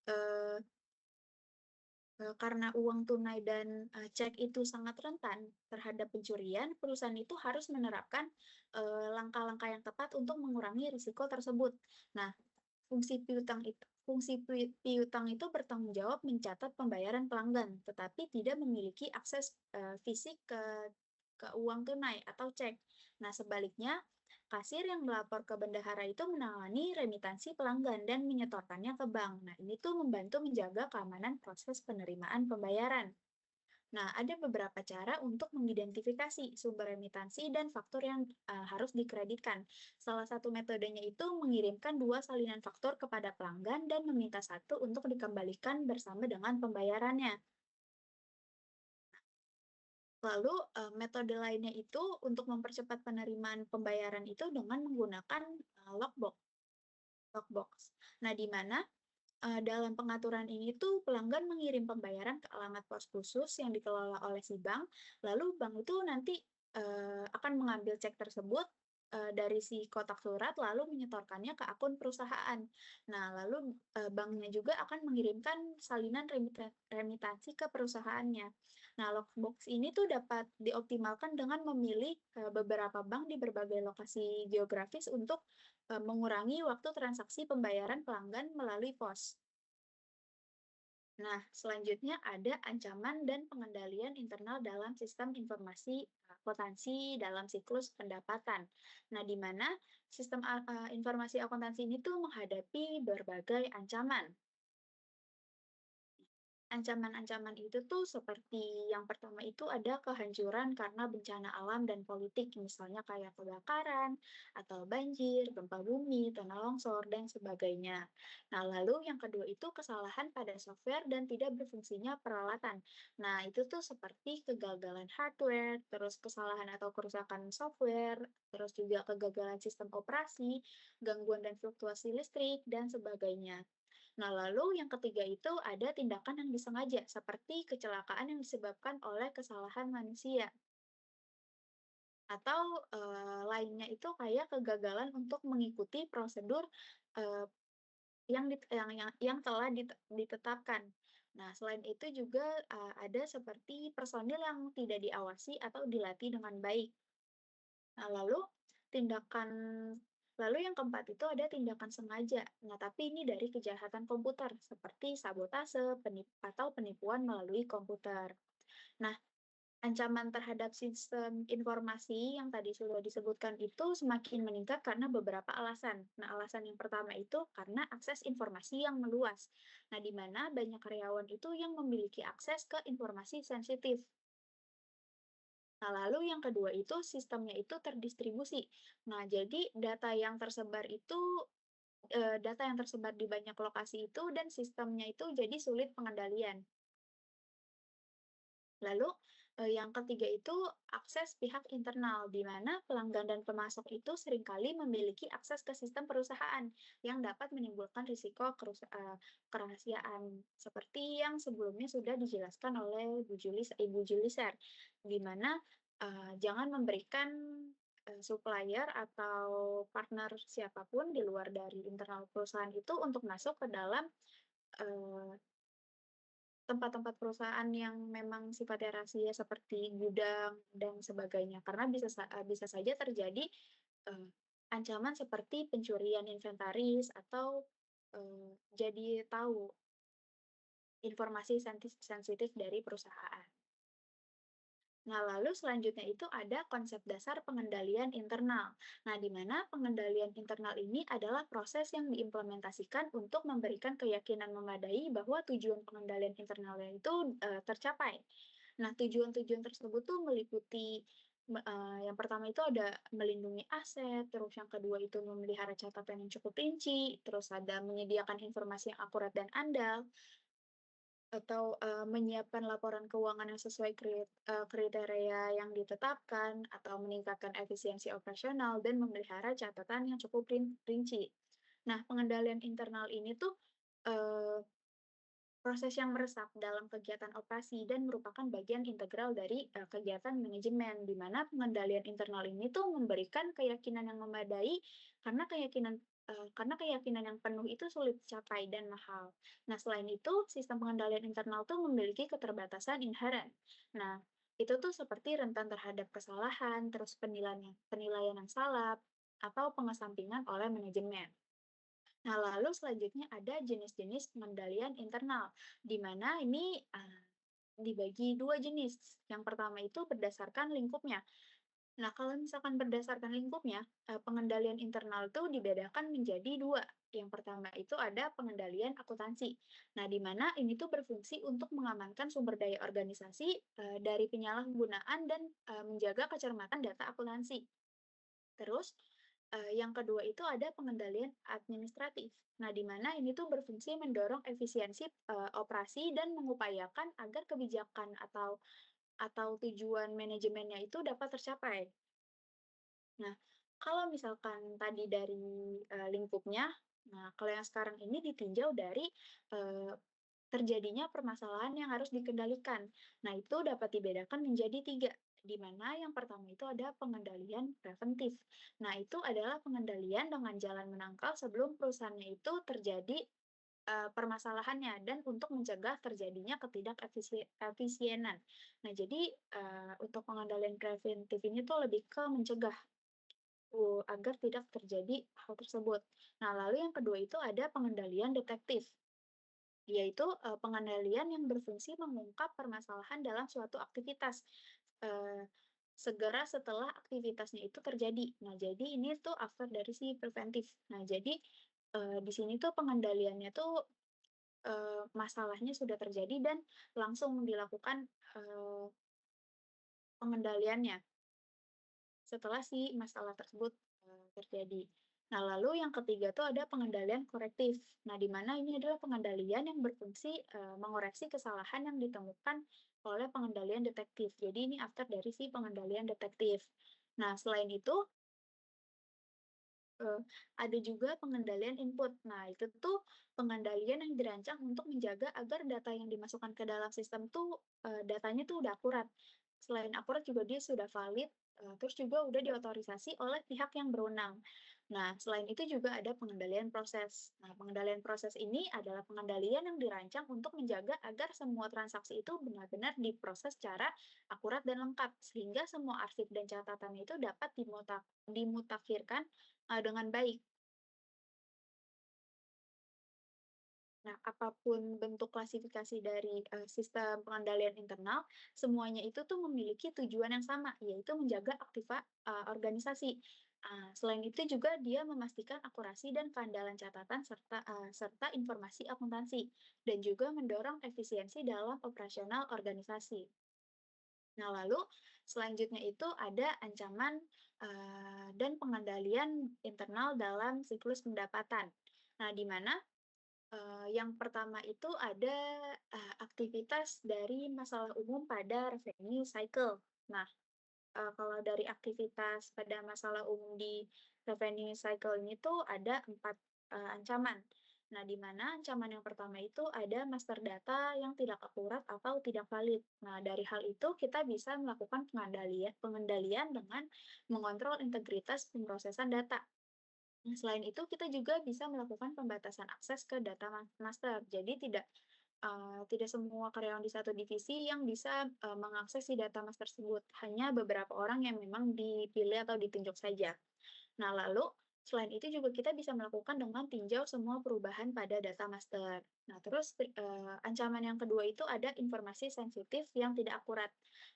eh, karena uang tunai dan cek itu sangat rentan terhadap pencurian, perusahaan itu harus menerapkan langkah-langkah yang tepat untuk mengurangi risiko tersebut. Nah, fungsi piutang itu bertanggung jawab mencatat pembayaran pelanggan, tetapi tidak memiliki akses fisik ke uang tunai atau cek. Nah, sebaliknya, kasir yang melapor ke bendahara itu menangani remitansi pelanggan dan menyetorkannya ke bank. Nah, ini tuh membantu menjaga keamanan proses penerimaan pembayaran. Nah, ada beberapa cara untuk mengidentifikasi sumber remitansi dan faktur yang harus dikreditkan. Salah satu metodenya itu mengirimkan 2 salinan faktur kepada pelanggan dan meminta satu untuk dikembalikan bersama dengan pembayarannya. Lalu, metode lainnya itu untuk mempercepat penerimaan pembayaran itu dengan menggunakan lockbox. Nah, di mana dalam pengaturan ini tuh pelanggan mengirim pembayaran ke alamat pos khusus yang dikelola oleh si bank, lalu bank itu nanti akan mengambil cek tersebut dari si kotak surat lalu menyetorkannya ke akun perusahaan. Nah, lalu banknya juga akan mengirimkan salinan remitansi ke perusahaannya. Nah, lockbox ini tuh dapat dioptimalkan dengan memilih beberapa bank di berbagai lokasi geografis untuk mengurangi waktu transaksi pembayaran pelanggan melalui pos. Nah, selanjutnya ada ancaman dan pengendalian internal dalam sistem informasi akuntansi dalam siklus pendapatan. Nah, di mana sistem informasi akuntansi ini tuh menghadapi berbagai ancaman. Ancaman-ancaman itu tuh seperti yang pertama itu ada kehancuran karena bencana alam dan politik, misalnya kayak kebakaran, atau banjir, gempa bumi, tanah longsor, dan sebagainya. Nah, lalu yang kedua itu kesalahan pada software dan tidak berfungsinya peralatan. Nah, itu tuh seperti kegagalan hardware, terus kesalahan atau kerusakan software, terus juga kegagalan sistem operasi, gangguan dan fluktuasi listrik, dan sebagainya. Nah, lalu yang ketiga itu ada tindakan yang disengaja, seperti kecelakaan yang disebabkan oleh kesalahan manusia. Atau lainnya itu kayak kegagalan untuk mengikuti prosedur eee, yang telah ditetapkan. Nah, selain itu juga ada seperti personil yang tidak diawasi atau dilatih dengan baik. Nah, tindakan yang keempat itu ada tindakan sengaja. Nah, tapi ini dari kejahatan komputer seperti sabotase atau penipuan melalui komputer. Nah, ancaman terhadap sistem informasi yang tadi sudah disebutkan itu semakin meningkat karena beberapa alasan. Nah, alasan yang pertama itu karena akses informasi yang meluas. Nah, di mana banyak karyawan itu yang memiliki akses ke informasi sensitif. Nah, lalu yang kedua itu sistemnya itu terdistribusi. Nah, jadi data yang tersebar di banyak lokasi itu dan sistemnya itu jadi sulit pengendalian. Lalu, yang ketiga itu akses pihak internal, di mana pelanggan dan pemasok itu seringkali memiliki akses ke sistem perusahaan yang dapat menimbulkan risiko kerahasiaan, seperti yang sebelumnya sudah dijelaskan oleh Ibu Juliser, di mana jangan memberikan supplier atau partner siapapun di luar dari internal perusahaan itu untuk masuk ke dalam tempat-tempat perusahaan yang memang sifatnya rahasia seperti gudang dan sebagainya. Karena bisa saja terjadi, ancaman seperti pencurian inventaris atau, jadi tahu informasi sensitif dari perusahaan. Nah, lalu selanjutnya itu ada konsep dasar pengendalian internal. Nah, di mana pengendalian internal ini adalah proses yang diimplementasikan untuk memberikan keyakinan memadai bahwa tujuan pengendalian internalnya itu tercapai. Nah, tujuan-tujuan tersebut tuh meliputi yang pertama itu ada melindungi aset, terus yang kedua itu memelihara catatan yang cukup rinci, terus ada menyediakan informasi yang akurat dan andal, atau, menyiapkan laporan keuangan yang sesuai kriteria yang ditetapkan, atau meningkatkan efisiensi operasional dan memelihara catatan yang cukup rinci. Nah, pengendalian internal ini tuh, eee, proses yang meresap dalam kegiatan operasi dan merupakan bagian integral dari, kegiatan manajemen, di mana pengendalian internal ini tuh memberikan keyakinan yang memadai karena keyakinan yang penuh itu sulit dicapai dan mahal. Nah, selain itu, sistem pengendalian internal tuh memiliki keterbatasan inherent. Nah, itu tuh seperti rentan terhadap kesalahan, terus penilaian yang salah, atau pengesampingan oleh manajemen. Nah, lalu selanjutnya ada jenis-jenis pengendalian internal, di mana ini dibagi dua jenis. Yang pertama itu berdasarkan lingkupnya. Nah, kalau misalkan berdasarkan lingkupnya, pengendalian internal itu dibedakan menjadi dua. Yang pertama itu ada pengendalian akuntansi. Nah, di mana ini tuh berfungsi untuk mengamankan sumber daya organisasi dari penyalahgunaan dan menjaga kecermatan data akuntansi. Terus, yang kedua itu ada pengendalian administratif. Nah, di mana ini tuh berfungsi mendorong efisiensi, operasi dan mengupayakan agar kebijakan atau tujuan manajemennya itu dapat tercapai. Nah, kalau misalkan tadi dari, lingkupnya, nah kalau yang sekarang ini ditinjau dari, eee, terjadinya permasalahan yang harus dikendalikan. Nah, itu dapat dibedakan menjadi 3, di mana yang pertama itu ada pengendalian preventif. Nah, itu adalah pengendalian dengan jalan menangkal sebelum perusahaannya itu terjadi, permasalahannya dan untuk mencegah terjadinya efisienan. Nah, jadi, untuk pengendalian preventif ini tuh lebih ke mencegah, agar tidak terjadi hal tersebut. Nah, lalu yang kedua itu ada pengendalian detektif. Yaitu, pengendalian yang berfungsi mengungkap permasalahan dalam suatu aktivitas, eee, segera setelah aktivitasnya itu terjadi. Nah, jadi ini tuh after dari si preventif. Nah, jadi, di sini tuh pengendaliannya tuh, masalahnya sudah terjadi dan langsung dilakukan, pengendaliannya setelah si masalah tersebut, terjadi. Nah, lalu yang ketiga tuh ada pengendalian korektif. Nah, di mana ini adalah pengendalian yang berfungsi, mengoreksi kesalahan yang ditemukan oleh pengendalian detektif. Jadi ini after dari si pengendalian detektif. Nah, selain itu, eee, ada juga pengendalian input. Nah, itu tuh pengendalian yang dirancang untuk menjaga agar data yang dimasukkan ke dalam sistem tuh, datanya tuh udah akurat. Selain akurat juga dia sudah valid, terus juga udah diotorisasi oleh pihak yang berwenang. Nah, selain itu juga ada pengendalian proses. Nah, pengendalian proses ini adalah pengendalian yang dirancang untuk menjaga agar semua transaksi itu benar-benar diproses secara akurat dan lengkap, sehingga semua arsip dan catatannya itu dapat dimutakhirkan, dengan baik. Nah, apapun bentuk klasifikasi dari, sistem pengendalian internal, semuanya itu tuh memiliki tujuan yang sama, yaitu menjaga organisasi. Selain itu juga dia memastikan akurasi dan keandalan catatan serta informasi akuntansi, dan juga mendorong efisiensi dalam operasional organisasi. Nah, lalu selanjutnya itu ada ancaman, dan pengendalian internal dalam siklus pendapatan. Nah, di mana yang pertama itu ada, aktivitas dari masalah umum pada revenue cycle. Nah, kalau dari aktivitas pada masalah umum di revenue cycle ini tuh ada 4 ancaman. Nah, di mana ancaman yang pertama itu ada master data yang tidak akurat atau tidak valid. Nah, dari hal itu kita bisa melakukan pengendalian dengan mengontrol integritas pemrosesan data. Nah, selain itu kita juga bisa melakukan pembatasan akses ke data master. Jadi tidak tidak semua karyawan di satu divisi yang bisa mengakses si data mas tersebut. Hanya beberapa orang yang memang dipilih atau ditunjuk saja. Nah, lalu selain itu juga kita bisa melakukan dengan tinjau semua perubahan pada data master. Nah, terus ancaman yang kedua itu ada informasi sensitif yang tidak akurat.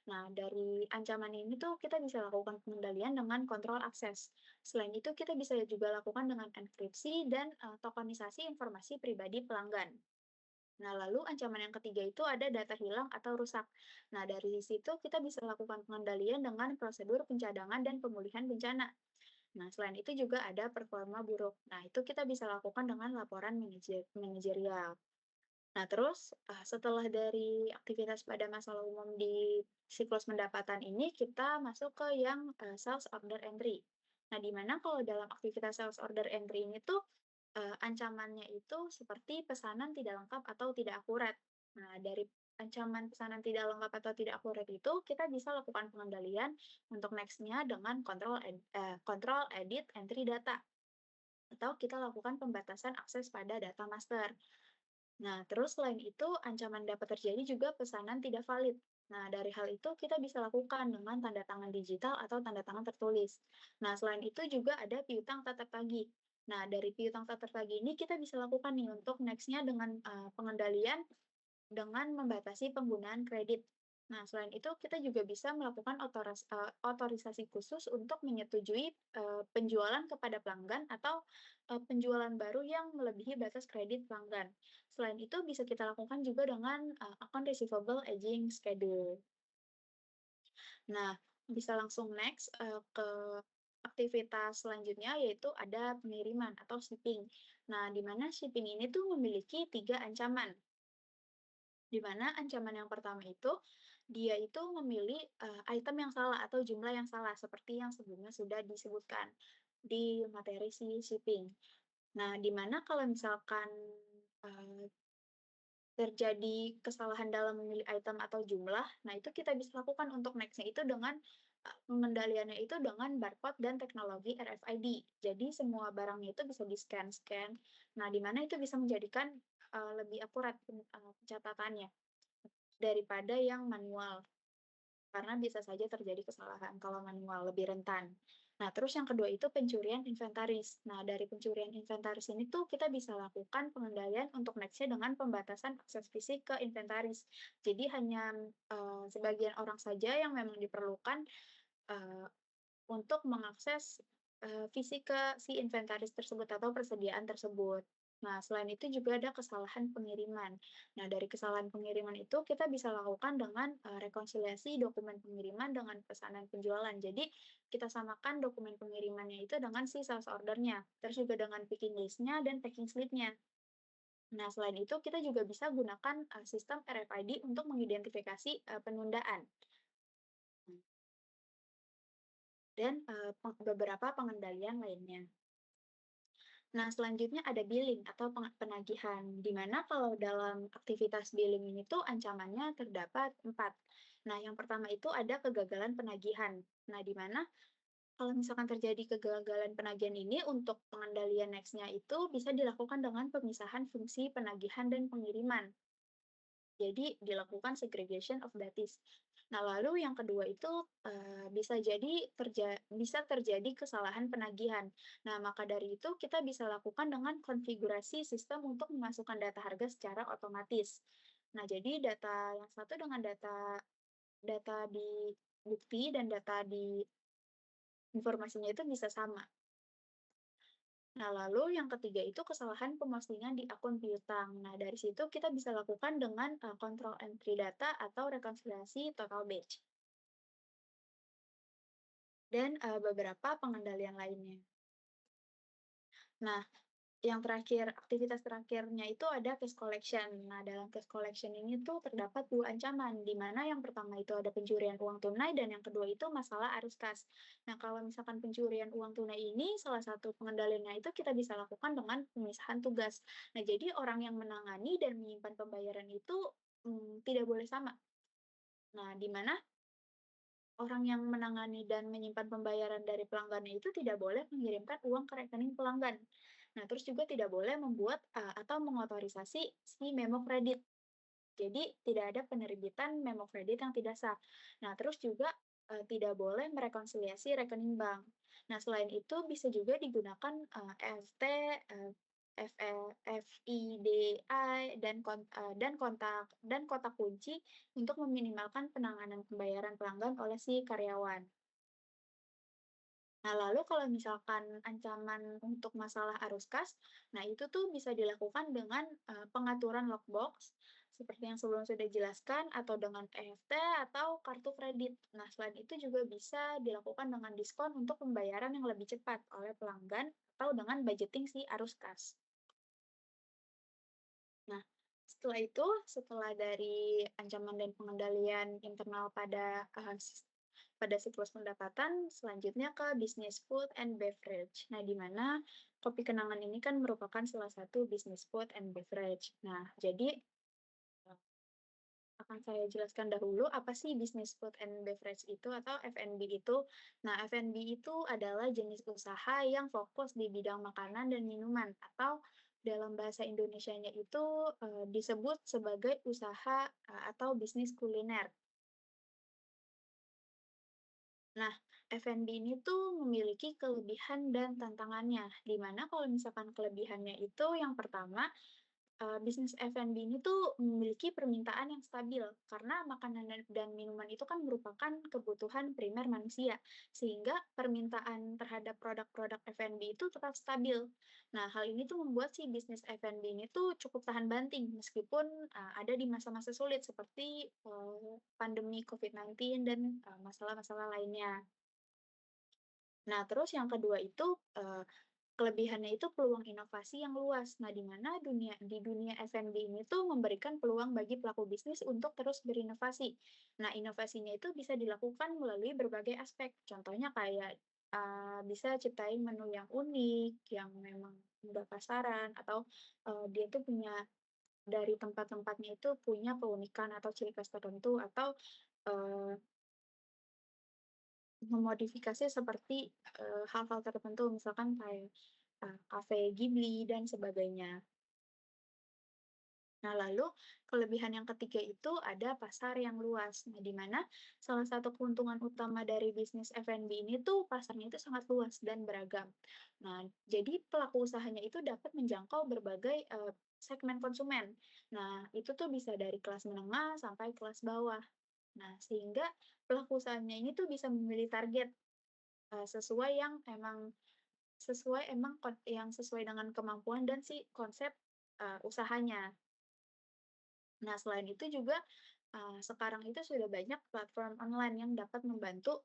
Nah, dari ancaman ini tuh kita bisa lakukan pengendalian dengan kontrol akses. Selain itu, kita bisa juga lakukan dengan enkripsi dan tokenisasi informasi pribadi pelanggan. Nah, lalu ancaman yang ketiga itu ada data hilang atau rusak. Nah, dari situ kita bisa lakukan pengendalian dengan prosedur pencadangan dan pemulihan bencana. Nah, selain itu juga ada performa buruk. Nah, itu kita bisa lakukan dengan laporan manajerial. Nah, terus setelah dari aktivitas pada masalah umum di siklus pendapatan ini, kita masuk ke yang sales order entry. Nah, di mana kalau dalam aktivitas sales order entry ini tuh ancamannya itu seperti pesanan tidak lengkap atau tidak akurat. Nah, dari ancaman pesanan tidak lengkap atau tidak akurat itu, kita bisa lakukan pengendalian untuk next-nya dengan kontrol edit entry data, atau kita lakukan pembatasan akses pada data master. Nah, terus selain itu, ancaman dapat terjadi juga pesanan tidak valid. Nah, dari hal itu kita bisa lakukan dengan tanda tangan digital atau tanda tangan tertulis. Nah, selain itu juga ada piutang tak tertagih. Nah, dari piutang tak tertagih ini kita bisa lakukan nih untuk next-nya dengan pengendalian dengan membatasi penggunaan kredit. Nah, selain itu kita juga bisa melakukan otorisasi khusus untuk menyetujui penjualan kepada pelanggan atau penjualan baru yang melebihi batas kredit pelanggan. Selain itu bisa kita lakukan juga dengan account receivable aging schedule. Nah, bisa langsung next ke aktivitas selanjutnya yaitu ada pengiriman atau shipping. Nah, di mana shipping ini tuh memiliki 3 ancaman. Di mana ancaman yang pertama itu, dia itu memilih item yang salah atau jumlah yang salah, seperti yang sebelumnya sudah disebutkan di materi si shipping. Nah, di mana kalau misalkan eee, terjadi kesalahan dalam memilih item atau jumlah, nah itu kita bisa lakukan untuk next-nya itu dengan pengendaliannya itu dengan barcode dan teknologi RFID. Jadi semua barangnya itu bisa di-scan-scan. Nah, di mana itu bisa menjadikan lebih akurat pencatatannya daripada yang manual, karena bisa saja terjadi kesalahan kalau manual, lebih rentan. Nah, terus yang kedua itu pencurian inventaris. Nah, dari pencurian inventaris ini tuh kita bisa lakukan pengendalian untuk next-nya dengan pembatasan akses fisik ke inventaris. Jadi hanya sebagian orang saja yang memang diperlukan eee, untuk mengakses fisik ke si inventaris tersebut atau persediaan tersebut. Nah, selain itu juga ada kesalahan pengiriman. Nah, dari kesalahan pengiriman itu kita bisa lakukan dengan rekonsiliasi dokumen pengiriman dengan pesanan penjualan. Jadi, kita samakan dokumen pengirimannya itu dengan si sales order-nya, terus juga dengan picking list-nya dan packing slip-nya. Nah, selain itu kita juga bisa gunakan sistem RFID untuk mengidentifikasi penundaan dan beberapa pengendalian lainnya. Nah, selanjutnya ada billing atau penagihan, di mana kalau dalam aktivitas billing ini tuh ancamannya terdapat 4. Nah, yang pertama itu ada kegagalan penagihan. Nah, di mana kalau misalkan terjadi kegagalan penagihan ini untuk pengendalian next-nya itu bisa dilakukan dengan pemisahan fungsi penagihan dan pengiriman. Jadi dilakukan segregation of datis. Nah, lalu yang kedua itu bisa jadi bisa terjadi kesalahan penagihan. Nah, maka dari itu kita bisa lakukan dengan konfigurasi sistem untuk memasukkan data harga secara otomatis. Nah, jadi data yang satu dengan data data di bukti dan data di informasinya itu bisa sama. Nah, lalu yang ketiga itu kesalahan pemosingan di akun piutang. Nah, dari situ kita bisa lakukan dengan kontrol entry data atau rekonsiliasi total batch dan beberapa pengendalian lainnya. Nah, yang terakhir, aktivitas terakhirnya itu ada cash collection. Nah, dalam cash collection ini tuh terdapat 2 ancaman, di mana yang pertama itu ada pencurian uang tunai dan yang kedua itu masalah arus kas. Nah, kalau misalkan pencurian uang tunai ini, salah satu pengendaliannya itu kita bisa lakukan dengan pemisahan tugas. Nah, jadi orang yang menangani dan menyimpan pembayaran itu tidak boleh sama. Nah, di mana orang yang menangani dan menyimpan pembayaran dari pelanggannya itu tidak boleh mengirimkan uang ke rekening pelanggan. Nah, terus juga tidak boleh membuat atau mengotorisasi si memo kredit. Jadi tidak ada penerbitan memo kredit yang tidak sah. Nah, terus juga tidak boleh merekonsiliasi rekening bank. Nah, selain itu bisa juga digunakan EFT, FIDI dan kotak kunci untuk meminimalkan penanganan pembayaran pelanggan oleh si karyawan. Nah, lalu kalau misalkan ancaman untuk masalah arus kas, nah itu tuh bisa dilakukan dengan pengaturan lockbox seperti yang sebelum sudah dijelaskan atau dengan EFT atau kartu kredit. Nah, selain itu juga bisa dilakukan dengan diskon untuk pembayaran yang lebih cepat oleh pelanggan atau dengan budgeting si arus kas. Nah, setelah dari ancaman dan pengendalian internal pada siklus pendapatan, selanjutnya ke bisnis food and beverage. Nah, di mana kopi kenangan ini kan merupakan salah satu bisnis food and beverage. Nah, jadi akan saya jelaskan dahulu apa sih bisnis food and beverage itu atau F&B itu. Nah, F&B itu adalah jenis usaha yang fokus di bidang makanan dan minuman atau dalam bahasa Indonesianya itu disebut sebagai usaha atau bisnis kuliner. Nah, F&B ini tuh memiliki kelebihan dan tantangannya, di mana kalau misalkan kelebihannya itu yang pertama, bisnis F&B ini tuh memiliki permintaan yang stabil, karena makanan dan minuman itu kan merupakan kebutuhan primer manusia, sehingga permintaan terhadap produk-produk F&B itu tetap stabil. Nah, hal ini tuh membuat si bisnis F&B ini tuh cukup tahan banting, meskipun ada di masa-masa sulit seperti pandemi COVID-19 dan masalah-masalah lainnya. Nah, terus yang kedua itu, kelebihannya itu peluang inovasi yang luas. Nah, di dunia F&B ini tuh memberikan peluang bagi pelaku bisnis untuk terus berinovasi. Nah, inovasinya itu bisa dilakukan melalui berbagai aspek. Contohnya kayak, bisa ciptain menu yang unik, yang memang mudah pasaran, atau, dia tuh dari tempat-tempatnya itu punya keunikan atau ciri khas tertentu, atau, eee memodifikasi seperti, hal-hal tertentu misalkan kayak, kafe Ghibli dan sebagainya. Nah, lalu kelebihan yang ketiga itu ada pasar yang luas. Nah, di mana salah satu keuntungan utama dari bisnis F&B ini tuh pasarnya itu sangat luas dan beragam. Nah, jadi pelaku usahanya itu dapat menjangkau berbagai, segmen konsumen. Nah, itu tuh bisa dari kelas menengah sampai kelas bawah. Nah, sehingga pelaku usahanya ini tuh bisa memilih target Eee, sesuai yang emang sesuai dengan kemampuan dan si konsep, usahanya. Nah, selain itu juga, sekarang itu sudah banyak platform online yang dapat membantu,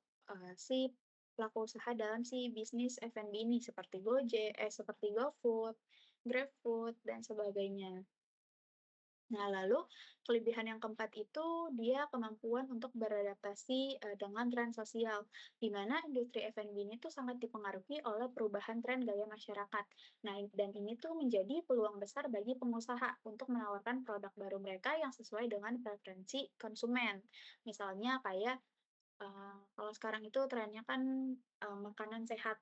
si pelaku usaha dalam si bisnis F&B ini seperti GoFood, GrabFood, dan sebagainya. Nah, lalu kelebihan yang keempat itu dia kemampuan untuk beradaptasi, dengan tren sosial, di mana industri F&B ini tuh sangat dipengaruhi oleh perubahan tren gaya masyarakat. Nah, dan ini tuh menjadi peluang besar bagi pengusaha untuk menawarkan produk baru mereka yang sesuai dengan preferensi konsumen. Misalnya kayak, kalau sekarang itu trennya kan, makanan sehat,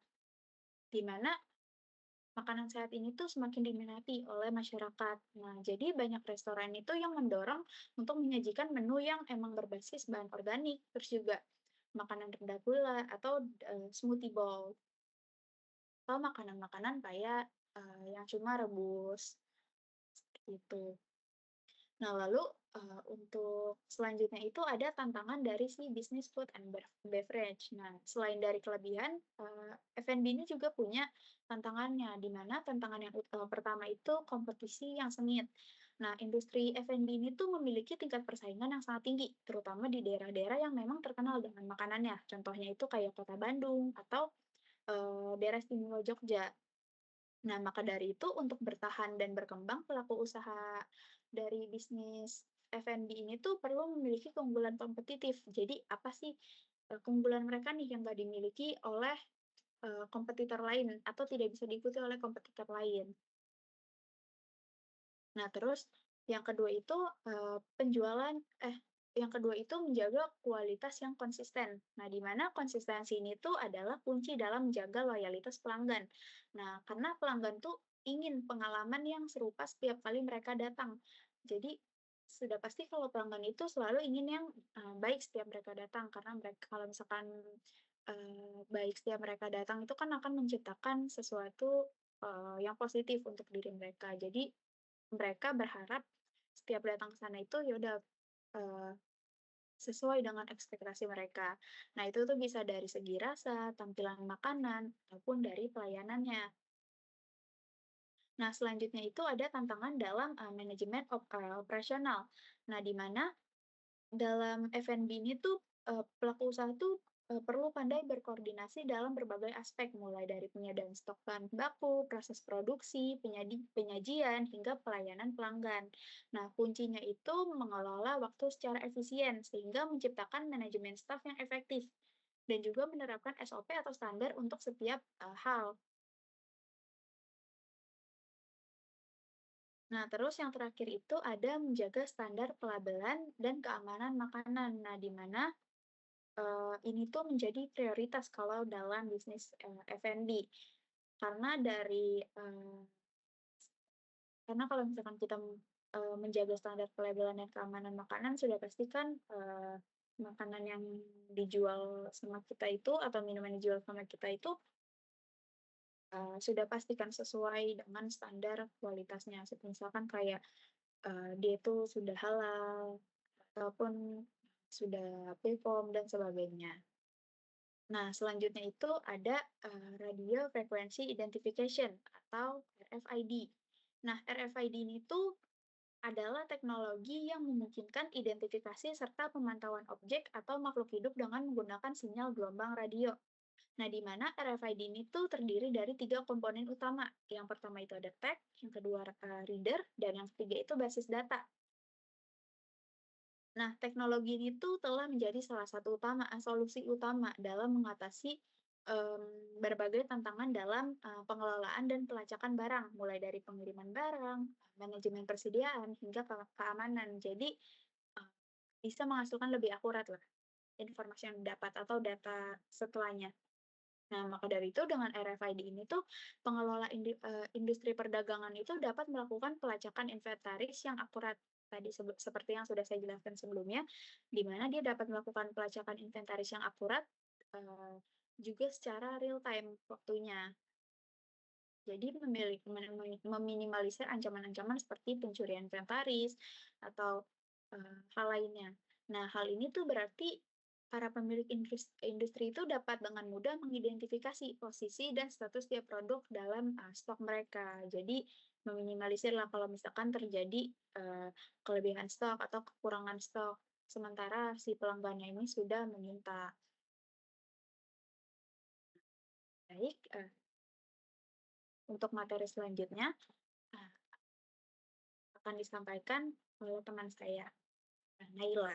di mana makanan sehat ini tuh semakin diminati oleh masyarakat. Nah, jadi banyak restoran itu yang mendorong untuk menyajikan menu yang emang berbasis bahan organik, terus juga makanan rendah gula atau smoothie bowl, atau makanan-makanan kayak yang cuma rebus, seperti itu. Nah, lalu, untuk selanjutnya itu ada tantangan dari si bisnis food and beverage. Nah, selain dari kelebihan, F&B ini juga punya tantangannya, di mana tantangan yang pertama itu kompetisi yang sengit. Nah, industri F&B ini tuh memiliki tingkat persaingan yang sangat tinggi, terutama di daerah-daerah yang memang terkenal dengan makanannya. Contohnya itu kayak kota Bandung atau, daerah istimewa Jogja. Nah, maka dari itu untuk bertahan dan berkembang, pelaku usaha dari bisnis F&B ini tuh perlu memiliki keunggulan kompetitif. Jadi apa sih, keunggulan mereka nih yang nggak dimiliki oleh, kompetitor lain atau tidak bisa diikuti oleh kompetitor lain. Nah, terus yang kedua itu, yang kedua itu menjaga kualitas yang konsisten. Nah, di mana konsistensi ini tuh adalah kunci dalam menjaga loyalitas pelanggan. Nah, karena pelanggan tuh ingin pengalaman yang serupa setiap kali mereka datang. Jadi sudah pasti kalau pelanggan itu selalu ingin yang baik setiap mereka datang, karena kalau misalkan baik setiap mereka datang itu kan akan menciptakan sesuatu yang positif untuk diri mereka. Jadi mereka berharap setiap datang ke sana itu ya udah sesuai dengan ekspektasi mereka. Nah, itu tuh bisa dari segi rasa, tampilan makanan, ataupun dari pelayanannya. Nah, selanjutnya itu ada tantangan dalam manajemen operasional. Nah, di mana dalam F&B ini tuh pelaku usaha tuh perlu pandai berkoordinasi dalam berbagai aspek, mulai dari penyediaan stok bahan baku, proses produksi, penyajian, hingga pelayanan pelanggan. Nah, kuncinya itu mengelola waktu secara efisien, sehingga menciptakan manajemen staf yang efektif, dan juga menerapkan SOP atau standar untuk setiap hal. Nah, terus yang terakhir itu ada menjaga standar pelabelan dan keamanan makanan. Nah, di mana ini tuh menjadi prioritas kalau dalam bisnis F&B. Karena karena kalau misalkan kita menjaga standar pelabelan dan keamanan makanan, sudah pasti kan makanan yang dijual sama kita itu atau minuman yang dijual sama kita itu sudah pastikan sesuai dengan standar kualitasnya. Misalkan kayak dia itu sudah halal ataupun sudah BPOM dan sebagainya. Nah, selanjutnya itu ada Radio Frequency Identification atau RFID. Nah, RFID ini tuh adalah teknologi yang memungkinkan identifikasi serta pemantauan objek atau makhluk hidup dengan menggunakan sinyal gelombang radio. Nah, di mana RFID ini tuh terdiri dari 3 komponen utama. Yang pertama itu ada tag, yang kedua reader, dan yang ketiga itu basis data. Nah, teknologi ini tuh telah menjadi salah satu solusi utama dalam mengatasi berbagai tantangan dalam pengelolaan dan pelacakan barang, mulai dari pengiriman barang, manajemen persediaan, hingga keamanan. Jadi, bisa menghasilkan lebih akurat lah informasi yang didapat atau data setelahnya. Nah, maka dari itu dengan RFID ini tuh pengelola industri perdagangan itu dapat melakukan pelacakan inventaris yang akurat. Tadi seperti yang sudah saya jelaskan sebelumnya, di mana dia dapat melakukan pelacakan inventaris yang akurat juga secara real time waktunya. Jadi meminimalisir ancaman-ancaman seperti pencurian inventaris atau hal lainnya. Nah, hal ini tuh berarti para pemilik industri itu dapat dengan mudah mengidentifikasi posisi dan status tiap produk dalam stok mereka. Jadi meminimalisir lah kalau misalkan terjadi kelebihan stok atau kekurangan stok, sementara si pelanggannya ini sudah meminta. Baik, untuk materi selanjutnya akan disampaikan oleh teman saya, Naila.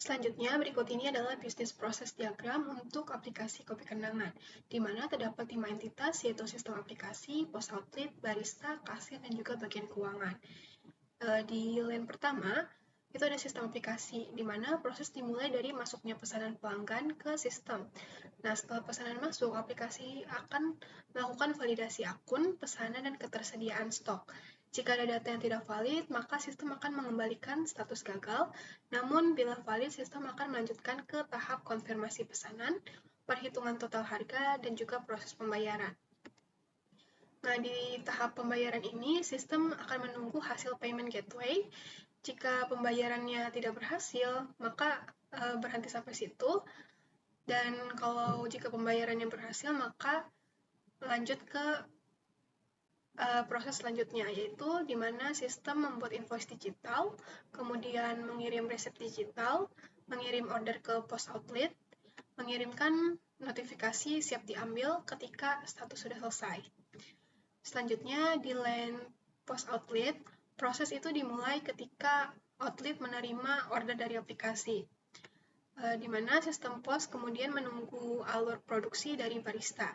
Selanjutnya, berikut ini adalah bisnis proses diagram untuk aplikasi kopi kenangan, di mana terdapat 5 entitas, yaitu sistem aplikasi, pos outlet, barista, kasir, dan juga bagian keuangan. Di line pertama, itu ada sistem aplikasi, di mana proses dimulai dari masuknya pesanan pelanggan ke sistem. Nah, setelah pesanan masuk, aplikasi akan melakukan validasi akun, pesanan, dan ketersediaan stok. Jika ada data yang tidak valid, maka sistem akan mengembalikan status gagal. Namun, bila valid, sistem akan melanjutkan ke tahap konfirmasi pesanan, perhitungan total harga, dan juga proses pembayaran. Nah, di tahap pembayaran ini, sistem akan menunggu hasil payment gateway. Jika pembayarannya tidak berhasil, maka berhenti sampai situ. Dan kalau jika pembayarannya berhasil, maka lanjut ke proses selanjutnya, yaitu di mana sistem membuat invoice digital, kemudian mengirim resep digital, mengirim order ke pos outlet, mengirimkan notifikasi siap diambil ketika status sudah selesai. Selanjutnya, di line pos outlet, proses itu dimulai ketika outlet menerima order dari aplikasi, di mana sistem pos kemudian menunggu alur produksi dari barista.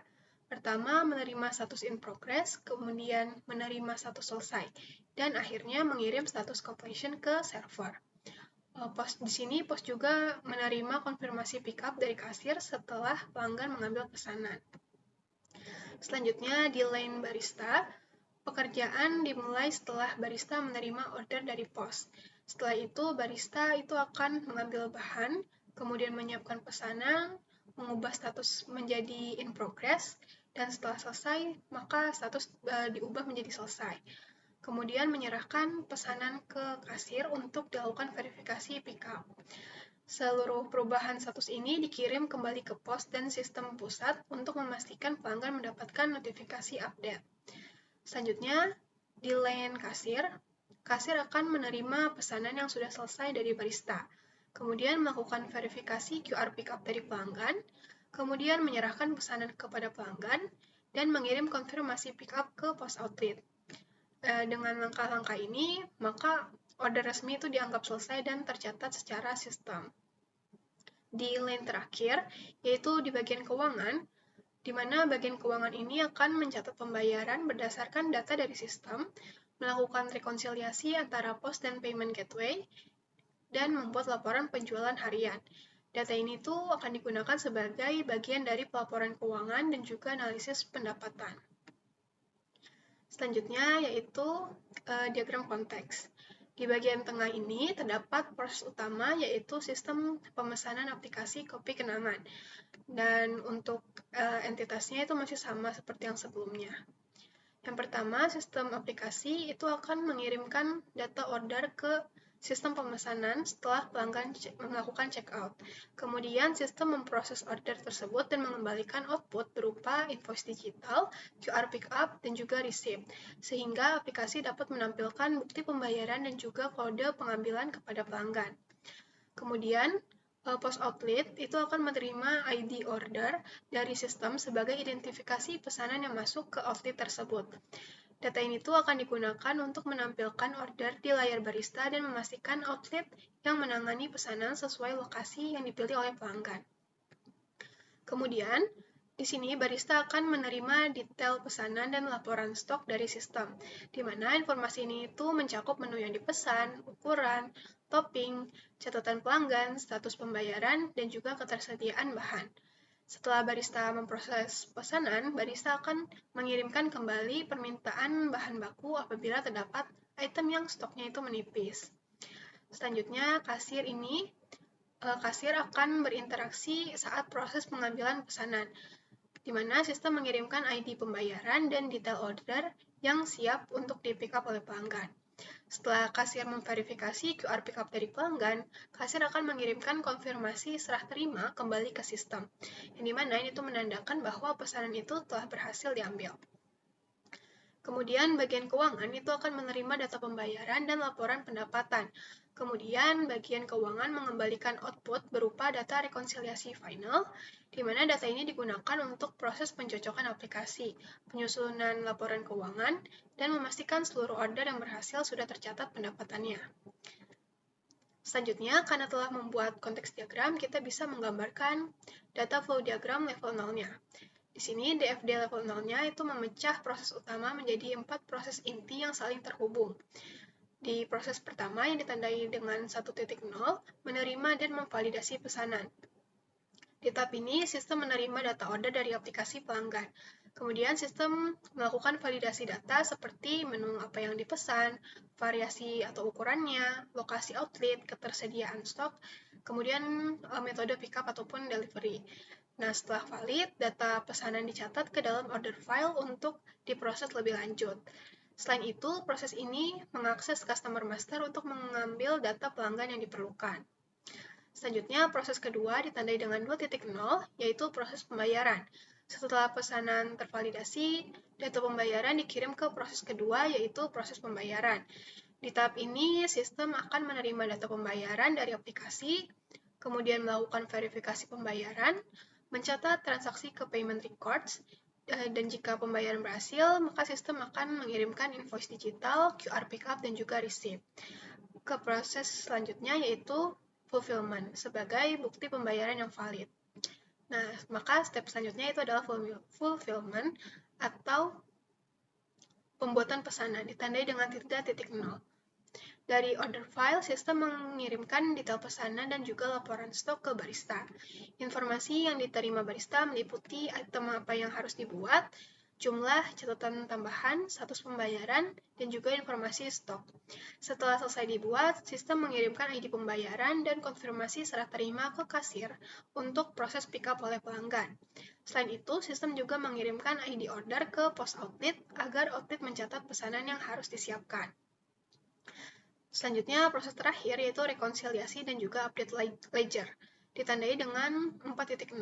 Pertama, menerima status in progress, kemudian menerima status selesai, dan akhirnya mengirim status completion ke server. Di sini pos juga menerima konfirmasi pickup dari kasir setelah pelanggan mengambil pesanan. Selanjutnya, di line barista, Pekerjaan dimulai setelah barista menerima order dari pos. Setelah itu, barista itu akan mengambil bahan, kemudian menyiapkan pesanan, mengubah status menjadi in progress, dan setelah selesai, maka status diubah menjadi selesai. Kemudian menyerahkan pesanan ke kasir untuk dilakukan verifikasi pickup. Seluruh perubahan status ini dikirim kembali ke pos dan sistem pusat untuk memastikan pelanggan mendapatkan notifikasi update. Selanjutnya, di lane kasir, kasir akan menerima pesanan yang sudah selesai dari barista, kemudian melakukan verifikasi QR pickup dari pelanggan, kemudian menyerahkan pesanan kepada pelanggan, dan mengirim konfirmasi pickup ke pos outlet. Dengan langkah-langkah ini, maka order resmi itu dianggap selesai dan tercatat secara sistem. Di lane terakhir, yaitu di bagian keuangan, di mana bagian keuangan ini akan mencatat pembayaran berdasarkan data dari sistem, melakukan rekonsiliasi antara pos dan payment gateway, dan membuat laporan penjualan harian. Data ini tuh akan digunakan sebagai bagian dari pelaporan keuangan dan juga analisis pendapatan. Selanjutnya yaitu diagram konteks. Di bagian tengah ini terdapat proses utama yaitu sistem pemesanan aplikasi kopi kenangan. Dan untuk entitasnya itu masih sama seperti yang sebelumnya. Yang pertama, sistem aplikasi itu akan mengirimkan data order ke sistem pemesanan setelah pelanggan melakukan checkout. Kemudian, sistem memproses order tersebut dan mengembalikan output berupa invoice digital, QR pickup, dan juga receipt, sehingga aplikasi dapat menampilkan bukti pembayaran dan juga kode pengambilan kepada pelanggan. Kemudian, pos outlet itu akan menerima ID order dari sistem sebagai identifikasi pesanan yang masuk ke outlet tersebut. Data ini tuh akan digunakan untuk menampilkan order di layar barista dan memastikan outlet yang menangani pesanan sesuai lokasi yang dipilih oleh pelanggan. Kemudian, di sini barista akan menerima detail pesanan dan laporan stok dari sistem, di mana informasi ini itu mencakup menu yang dipesan, ukuran, topping, catatan pelanggan, status pembayaran, dan juga ketersediaan bahan. Setelah barista memproses pesanan, barista akan mengirimkan kembali permintaan bahan baku apabila terdapat item yang stoknya itu menipis. Selanjutnya, kasir akan berinteraksi saat proses pengambilan pesanan, di mana sistem mengirimkan ID pembayaran dan detail order yang siap untuk di-pick up oleh pelanggan. Setelah kasir memverifikasi QR pickup dari pelanggan, kasir akan mengirimkan konfirmasi serah terima kembali ke sistem, yang dimana ini tuh menandakan bahwa pesanan itu telah berhasil diambil. Kemudian bagian keuangan itu akan menerima data pembayaran dan laporan pendapatan. Kemudian bagian keuangan mengembalikan output berupa data rekonsiliasi final, di mana data ini digunakan untuk proses pencocokan aplikasi, penyusunan laporan keuangan, dan memastikan seluruh order yang berhasil sudah tercatat pendapatannya. Selanjutnya, karena telah membuat konteks diagram, kita bisa menggambarkan data flow diagram level 0-nya. Di sini, DFD level 0-nya itu memecah proses utama menjadi 4 proses inti yang saling terhubung. Di proses pertama yang ditandai dengan 1.0, menerima dan memvalidasi pesanan. Di tahap ini, sistem menerima data order dari aplikasi pelanggan. Kemudian, sistem melakukan validasi data seperti menu apa yang dipesan, variasi atau ukurannya, lokasi outlet, ketersediaan stok, kemudian metode pickup ataupun delivery. Nah, setelah valid, data pesanan dicatat ke dalam order file untuk diproses lebih lanjut. Selain itu, proses ini mengakses customer master untuk mengambil data pelanggan yang diperlukan. Selanjutnya, proses kedua ditandai dengan 2.0, yaitu proses pembayaran. Setelah pesanan tervalidasi, data pembayaran dikirim ke proses kedua, yaitu proses pembayaran. Di tahap ini, sistem akan menerima data pembayaran dari aplikasi, kemudian melakukan verifikasi pembayaran, mencatat transaksi ke payment records, dan jika pembayaran berhasil, maka sistem akan mengirimkan invoice digital, QR pickup, dan juga receipt. Ke proses selanjutnya yaitu fulfillment sebagai bukti pembayaran yang valid. Nah, maka step selanjutnya itu adalah fulfillment atau pembuatan pesanan ditandai dengan 3.0. Dari order file, sistem mengirimkan detail pesanan dan juga laporan stok ke barista. Informasi yang diterima barista meliputi item apa yang harus dibuat, jumlah catatan tambahan, status pembayaran, dan juga informasi stok. Setelah selesai dibuat, sistem mengirimkan ID pembayaran dan konfirmasi serah terima ke kasir untuk proses pick up oleh pelanggan. Selain itu, sistem juga mengirimkan ID order ke pos outlet agar outlet mencatat pesanan yang harus disiapkan. Selanjutnya, proses terakhir yaitu rekonsiliasi dan juga update ledger, ditandai dengan 4.0.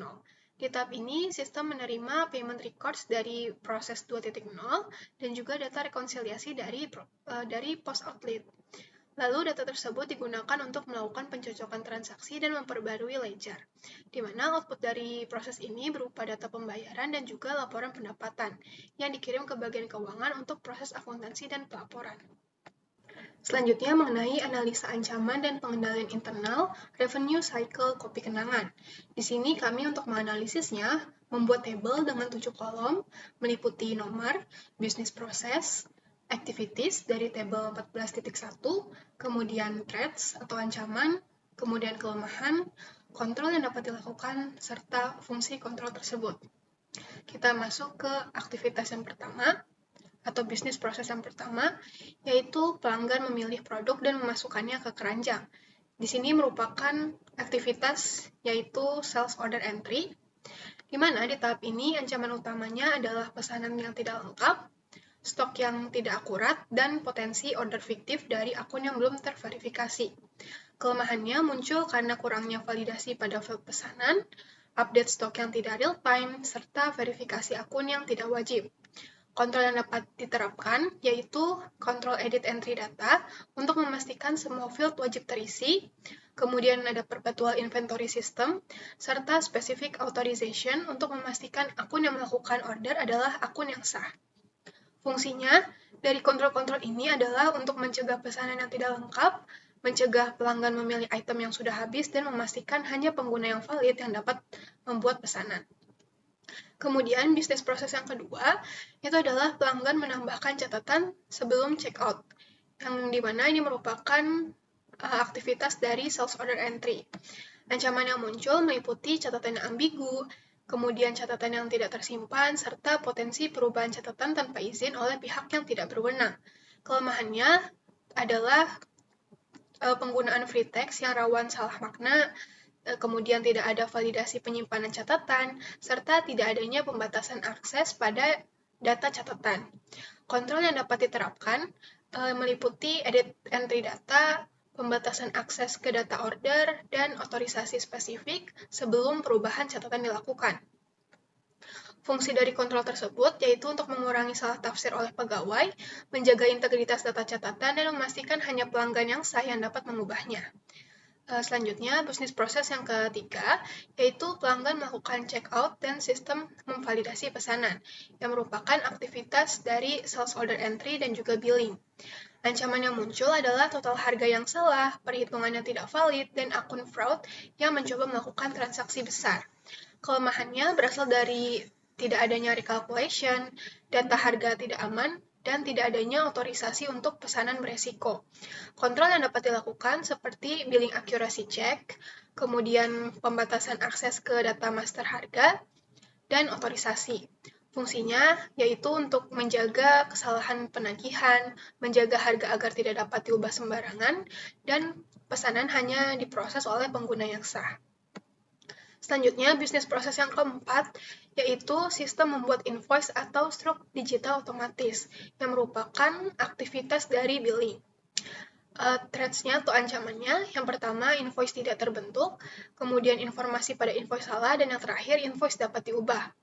Di tahap ini, sistem menerima payment records dari proses 2.0 dan juga data rekonsiliasi dari pos outlet. Lalu data tersebut digunakan untuk melakukan pencocokan transaksi dan memperbarui ledger, di mana output dari proses ini berupa data pembayaran dan juga laporan pendapatan yang dikirim ke bagian keuangan untuk proses akuntansi dan pelaporan. Selanjutnya mengenai analisa ancaman dan pengendalian internal revenue cycle kopi kenangan. Di sini kami untuk menganalisisnya membuat tabel dengan 7 kolom meliputi nomor, bisnis proses, activities dari tabel 14.1, kemudian threats atau ancaman, kemudian kelemahan, kontrol yang dapat dilakukan, serta fungsi kontrol tersebut. Kita masuk ke aktivitas yang pertama, atau bisnis proses yang pertama, yaitu pelanggan memilih produk dan memasukkannya ke keranjang. Di sini merupakan aktivitas yaitu sales order entry, di mana di tahap ini ancaman utamanya adalah pesanan yang tidak lengkap, stok yang tidak akurat, dan potensi order fiktif dari akun yang belum terverifikasi. Kelemahannya muncul karena kurangnya validasi pada file pesanan, update stok yang tidak real-time, serta verifikasi akun yang tidak wajib. Kontrol yang dapat diterapkan yaitu kontrol edit entry data untuk memastikan semua field wajib terisi, kemudian ada perpetual inventory system, serta specific authorization untuk memastikan akun yang melakukan order adalah akun yang sah. Fungsinya dari kontrol-kontrol ini adalah untuk mencegah pesanan yang tidak lengkap, mencegah pelanggan memilih item yang sudah habis, dan memastikan hanya pengguna yang valid yang dapat membuat pesanan. Kemudian, bisnis proses yang kedua, itu adalah pelanggan menambahkan catatan sebelum checkout, yang dimana ini merupakan aktivitas dari sales order entry. Ancaman yang muncul meliputi catatan yang ambigu, kemudian catatan yang tidak tersimpan, serta potensi perubahan catatan tanpa izin oleh pihak yang tidak berwenang. Kelemahannya adalah penggunaan free text yang rawan salah makna, kemudian tidak ada validasi penyimpanan catatan, serta tidak adanya pembatasan akses pada data catatan. Kontrol yang dapat diterapkan meliputi edit entry data, pembatasan akses ke data order, dan otorisasi spesifik sebelum perubahan catatan dilakukan. Fungsi dari kontrol tersebut yaitu untuk mengurangi salah tafsir oleh pegawai, menjaga integritas data catatan, dan memastikan hanya pelanggan yang sah yang dapat mengubahnya. Selanjutnya, bisnis proses yang ketiga, yaitu pelanggan melakukan check-out dan sistem memvalidasi pesanan, yang merupakan aktivitas dari sales order entry dan juga billing. Ancaman yang muncul adalah total harga yang salah, perhitungan yang tidak valid, dan akun fraud yang mencoba melakukan transaksi besar. Kelemahannya berasal dari tidak adanya recalculation, data harga tidak aman, dan tidak adanya otorisasi untuk pesanan beresiko. Kontrol yang dapat dilakukan seperti billing accuracy check, kemudian pembatasan akses ke data master harga, dan otorisasi. Fungsinya yaitu untuk menjaga kesalahan penagihan, menjaga harga agar tidak dapat diubah sembarangan, dan pesanan hanya diproses oleh pengguna yang sah. Selanjutnya, bisnis proses yang keempat, yaitu sistem membuat invoice atau struk digital otomatis, yang merupakan aktivitas dari billing. Threats-nya atau ancamannya, yang pertama invoice tidak terbentuk, kemudian informasi pada invoice salah, dan yang terakhir invoice dapat diubah.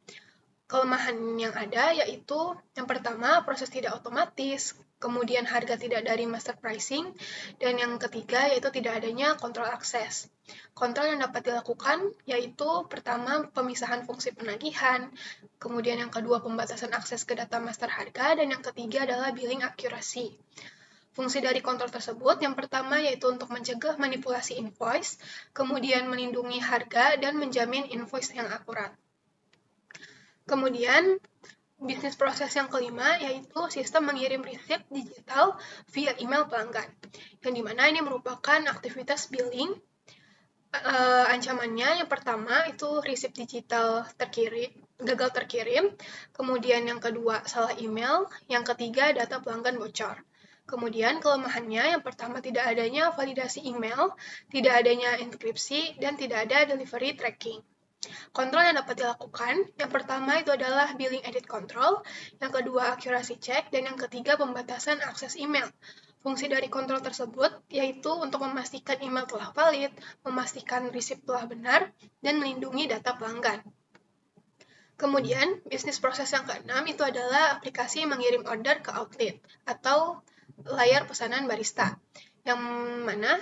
Kelemahan yang ada yaitu yang pertama proses tidak otomatis, kemudian harga tidak dari master pricing, dan yang ketiga yaitu tidak adanya kontrol akses. Kontrol yang dapat dilakukan yaitu pertama pemisahan fungsi penagihan, kemudian yang kedua pembatasan akses ke data master harga, dan yang ketiga adalah billing accuracy. Fungsi dari kontrol tersebut yang pertama yaitu untuk mencegah manipulasi invoice, kemudian melindungi harga, dan menjamin invoice yang akurat. Kemudian, bisnis proses yang kelima yaitu sistem mengirim resip digital via email pelanggan, yang dimana ini merupakan aktivitas billing. Ancamannya yang pertama itu resip digital terkirim gagal terkirim, kemudian yang kedua salah email, yang ketiga data pelanggan bocor. Kemudian kelemahannya yang pertama tidak adanya validasi email, tidak adanya enkripsi, dan tidak ada delivery tracking. Kontrol yang dapat dilakukan, yang pertama itu adalah billing edit control, yang kedua accuracy check, dan yang ketiga pembatasan akses email. Fungsi dari kontrol tersebut yaitu untuk memastikan email telah valid, memastikan receipt telah benar, dan melindungi data pelanggan. Kemudian, bisnis proses yang keenam itu adalah aplikasi mengirim order ke outlet atau layar pesanan barista, yang mana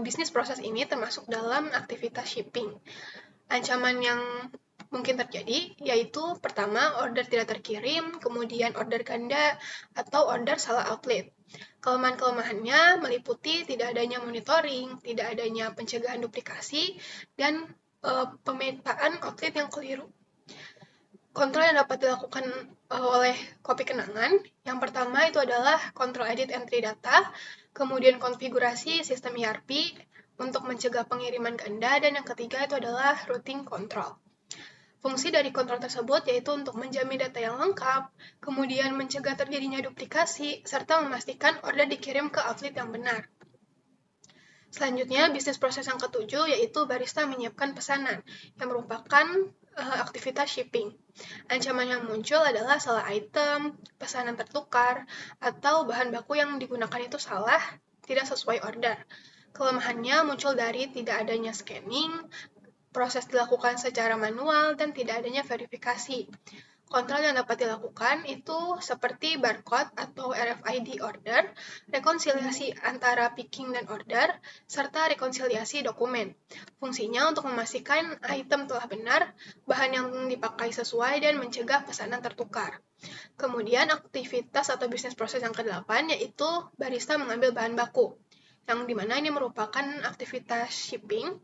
bisnis proses ini termasuk dalam aktivitas shipping. Ancaman yang mungkin terjadi yaitu pertama, order tidak terkirim, kemudian order ganda, atau order salah outlet. Kelemahan-kelemahannya meliputi tidak adanya monitoring, tidak adanya pencegahan duplikasi, dan pemetaan outlet yang keliru. Kontrol yang dapat dilakukan oleh Kopi Kenangan, yang pertama itu adalah kontrol edit entry data, kemudian konfigurasi sistem ERP untuk mencegah pengiriman ganda, dan yang ketiga itu adalah routing control. Fungsi dari kontrol tersebut yaitu untuk menjamin data yang lengkap, kemudian mencegah terjadinya duplikasi, serta memastikan order dikirim ke outlet yang benar. Selanjutnya, bisnis proses yang ketujuh yaitu barista menyiapkan pesanan, yang merupakan aktivitas shipping. Ancaman yang muncul adalah salah item, pesanan tertukar, atau bahan baku yang digunakan itu salah, tidak sesuai order. Kelemahannya muncul dari tidak adanya scanning, proses dilakukan secara manual, dan tidak adanya verifikasi. Kontrol yang dapat dilakukan itu seperti barcode atau RFID order, rekonsiliasi antara picking dan order, serta rekonsiliasi dokumen. Fungsinya untuk memastikan item telah benar, bahan yang dipakai sesuai, dan mencegah pesanan tertukar. Kemudian aktivitas atau bisnis proses yang ke-8 yaitu barista mengambil bahan baku, yang dimana ini merupakan aktivitas shipping.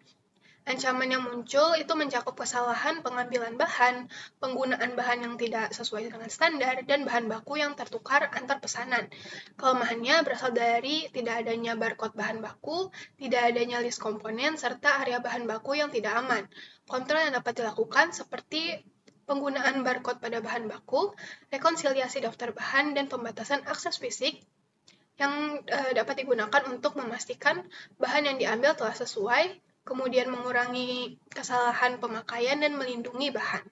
Ancaman yang muncul itu mencakup kesalahan pengambilan bahan, penggunaan bahan yang tidak sesuai dengan standar, dan bahan baku yang tertukar antar pesanan. Kelemahannya berasal dari tidak adanya barcode bahan baku, tidak adanya list komponen, serta area bahan baku yang tidak aman. Kontrol yang dapat dilakukan seperti penggunaan barcode pada bahan baku, rekonsiliasi daftar bahan, dan pembatasan akses fisik yang dapat digunakan untuk memastikan bahan yang diambil telah sesuai, kemudian mengurangi kesalahan pemakaian dan melindungi bahan.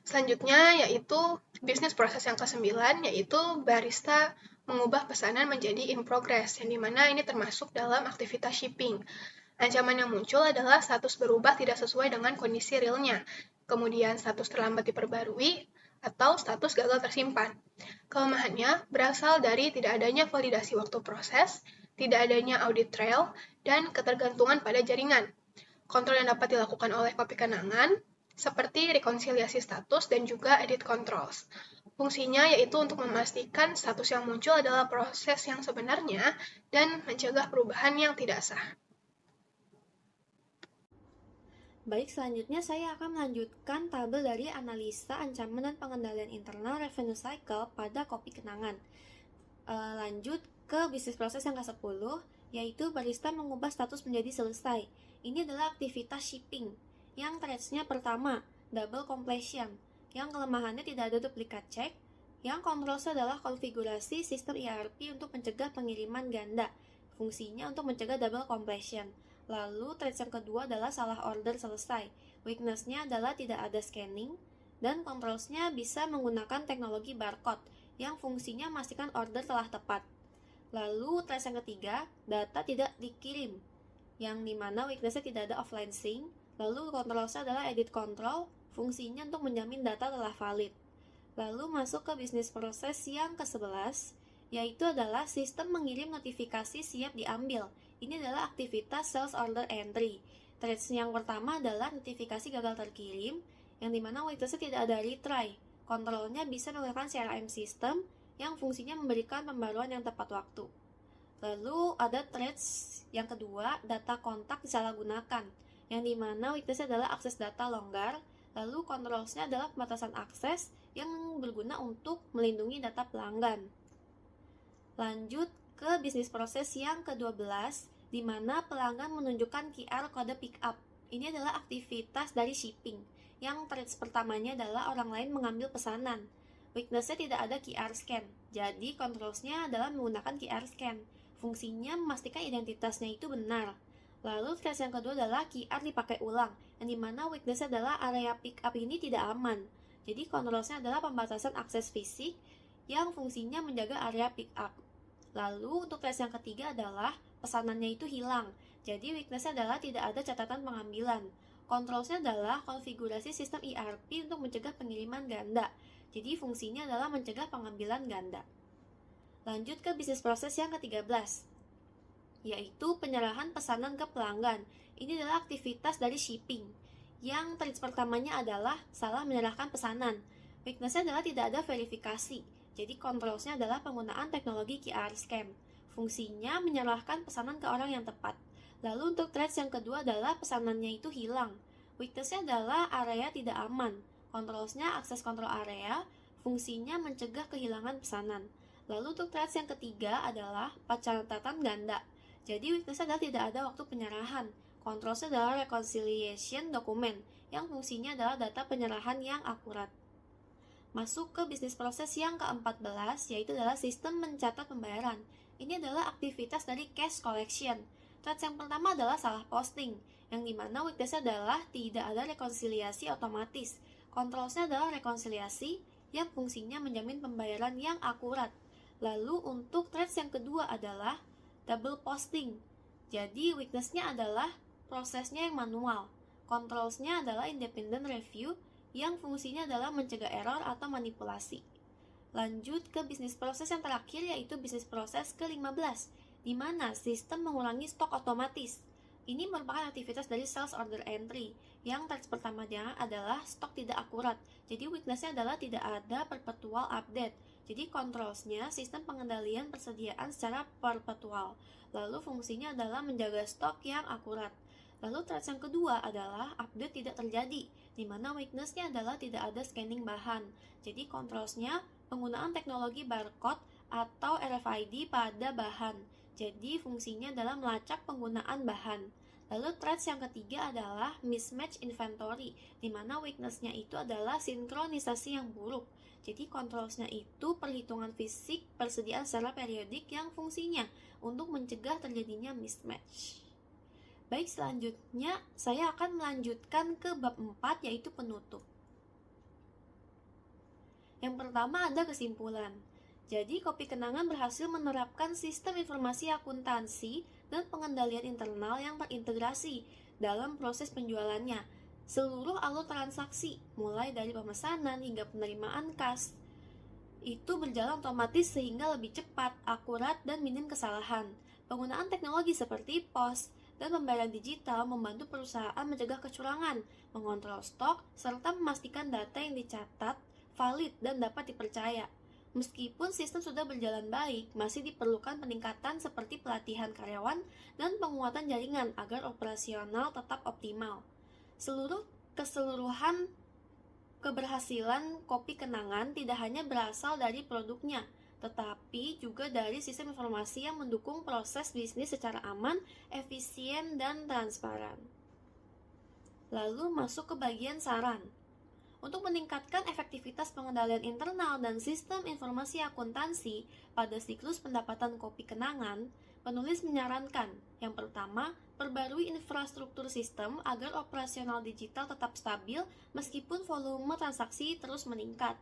Selanjutnya yaitu bisnis proses yang ke-9, yaitu barista mengubah pesanan menjadi in progress, yang dimana ini termasuk dalam aktivitas shipping. Ancaman yang muncul adalah status berubah tidak sesuai dengan kondisi realnya, kemudian status terlambat diperbarui, atau status gagal tersimpan. Kelemahannya berasal dari tidak adanya validasi waktu proses, tidak adanya audit trail, dan ketergantungan pada jaringan. Kontrol yang dapat dilakukan oleh Kopi Kenangan seperti rekonsiliasi status dan juga edit controls. Fungsinya yaitu untuk memastikan status yang muncul adalah proses yang sebenarnya dan mencegah perubahan yang tidak sah. Baik, selanjutnya saya akan melanjutkan tabel dari analisa ancaman dan pengendalian internal revenue cycle pada Kopi Kenangan. Lanjut ke bisnis proses yang ke-10, yaitu barista mengubah status menjadi selesai. Ini adalah aktivitas shipping. Yang threads-nya pertama, double completion. Yang kelemahannya tidak ada duplikat check. Yang kontrolnya adalah konfigurasi sistem ERP untuk mencegah pengiriman ganda. Fungsinya untuk mencegah double completion. Lalu threads yang kedua adalah salah order selesai. Weakness-nya adalah tidak ada scanning. Dan controls-nya bisa menggunakan teknologi barcode yang fungsinya memastikan order telah tepat. Lalu threads yang ketiga, data tidak dikirim, yang dimana weakness-nya tidak ada offline sync. Lalu controls-nya adalah edit control, fungsinya untuk menjamin data telah valid. Lalu masuk ke bisnis proses yang ke-11, yaitu adalah sistem mengirim notifikasi siap diambil. Ini adalah aktivitas sales order entry. Threads yang pertama adalah notifikasi gagal terkirim, yang dimana weakness-nya tidak ada retry. Kontrolnya bisa menggunakan CRM system yang fungsinya memberikan pembaruan yang tepat waktu. Lalu ada threads yang kedua, data kontak disalahgunakan, yang dimana weakness-nya adalah akses data longgar. Lalu controls-nya adalah pembatasan akses yang berguna untuk melindungi data pelanggan. Lanjut ke bisnis proses yang ke-12, di mana pelanggan menunjukkan QR kode pickup. Ini adalah aktivitas dari shipping, Yang threats pertamanya adalah orang lain mengambil pesanan. Weakness-nya tidak ada QR scan, jadi controls-nya adalah menggunakan QR scan. Fungsinya memastikan identitasnya itu benar. Lalu threats yang kedua adalah QR dipakai ulang, yang dimana weakness-nya adalah area pickup ini tidak aman. Jadi controls-nya adalah pembatasan akses fisik yang fungsinya menjaga area pickup. Lalu untuk threats yang ketiga adalah pesanannya itu hilang. Jadi weakness-nya adalah tidak ada catatan pengambilan. Controls-nya adalah konfigurasi sistem ERP untuk mencegah pengiriman ganda. Jadi fungsinya adalah mencegah pengambilan ganda. Lanjut ke bisnis proses yang ke-13, yaitu penyerahan pesanan ke pelanggan. Ini adalah aktivitas dari shipping. Yang threats pertamanya adalah salah menyerahkan pesanan. Weakness-nya adalah tidak ada verifikasi. Jadi controls-nya adalah penggunaan teknologi QR scan. Fungsinya menyerahkan pesanan ke orang yang tepat. Lalu untuk threats yang kedua adalah pesanannya itu hilang. Weakness-nya adalah area tidak aman. Controls-nya akses kontrol area, fungsinya mencegah kehilangan pesanan. Lalu untuk threats yang ketiga adalah pencatatan ganda. Jadi weakness-nya adalah tidak ada waktu penyerahan. Controls-nya adalah reconciliation dokumen, yang fungsinya adalah data penyerahan yang akurat. Masuk ke bisnis proses yang ke-14, yaitu adalah sistem mencatat pembayaran. Ini adalah aktivitas dari cash collection. Threats yang pertama adalah salah posting, yang dimana weakness-nya adalah tidak ada rekonsiliasi otomatis. Controls-nya adalah rekonsiliasi, yang fungsinya menjamin pembayaran yang akurat. Lalu untuk threats yang kedua adalah double posting. Jadi weakness-nya adalah prosesnya yang manual. Controls-nya adalah independent review, yang fungsinya adalah mencegah error atau manipulasi. Lanjut ke bisnis proses yang terakhir, yaitu bisnis proses ke-15, di mana sistem mengulangi stok otomatis. Ini merupakan aktivitas dari sales order entry, yang threats pertamanya adalah stok tidak akurat. Jadi weakness-nya adalah tidak ada perpetual update. Jadi controls-nya sistem pengendalian persediaan secara perpetual. Lalu fungsinya adalah menjaga stok yang akurat. Lalu threats yang kedua adalah update tidak terjadi, di mana weakness-nya adalah tidak ada scanning bahan. Jadi controls-nya penggunaan teknologi barcode atau RFID pada bahan. Jadi fungsinya adalah melacak penggunaan bahan. Lalu threats yang ketiga adalah mismatch inventory, di mana weakness-nya itu adalah sinkronisasi yang buruk. Jadi controls-nya itu perhitungan fisik persediaan secara periodik yang fungsinya untuk mencegah terjadinya mismatch. Baik, selanjutnya saya akan melanjutkan ke bab 4, yaitu penutup. Yang pertama ada kesimpulan. Jadi, Kopi Kenangan berhasil menerapkan sistem informasi akuntansi dan pengendalian internal yang terintegrasi dalam proses penjualannya. Seluruh alur transaksi, mulai dari pemesanan hingga penerimaan kas, itu berjalan otomatis sehingga lebih cepat, akurat, dan minim kesalahan. Penggunaan teknologi seperti POS dan pembayaran digital membantu perusahaan mencegah kecurangan, mengontrol stok, serta memastikan data yang dicatat valid dan dapat dipercaya. Meskipun sistem sudah berjalan baik, masih diperlukan peningkatan seperti pelatihan karyawan dan penguatan jaringan agar operasional tetap optimal. Keseluruhan keberhasilan Kopi Kenangan tidak hanya berasal dari produknya, tetapi juga dari sistem informasi yang mendukung proses bisnis secara aman, efisien, dan transparan. Lalu masuk ke bagian saran. Untuk meningkatkan efektivitas pengendalian internal dan sistem informasi akuntansi pada siklus pendapatan Kopi Kenangan, penulis menyarankan, yang pertama, perbarui infrastruktur sistem agar operasional digital tetap stabil meskipun volume transaksi terus meningkat.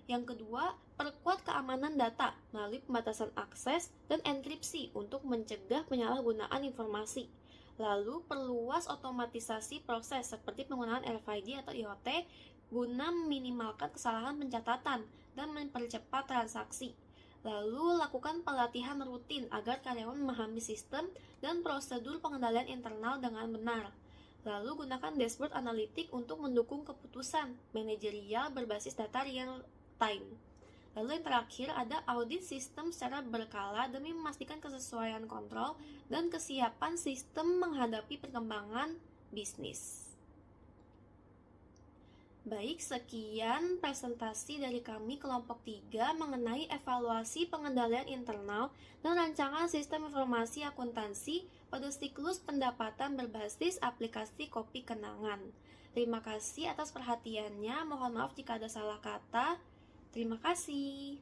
Yang kedua, perkuat keamanan data melalui pembatasan akses dan enkripsi untuk mencegah penyalahgunaan informasi. Lalu, perluas otomatisasi proses seperti penggunaan RFID atau IoT guna meminimalkan kesalahan pencatatan dan mempercepat transaksi. Lalu, lakukan pelatihan rutin agar karyawan memahami sistem dan prosedur pengendalian internal dengan benar. Lalu, gunakan dashboard analitik untuk mendukung keputusan manajerial berbasis data real time. Lalu yang terakhir ada audit sistem secara berkala demi memastikan kesesuaian kontrol dan kesiapan sistem menghadapi perkembangan bisnis. Baik, sekian presentasi dari kami kelompok 3 mengenai evaluasi pengendalian internal dan rancangan sistem informasi akuntansi pada siklus pendapatan berbasis aplikasi kopi kenangan. Terima kasih atas perhatiannya, mohon maaf jika ada salah kata. Terima kasih.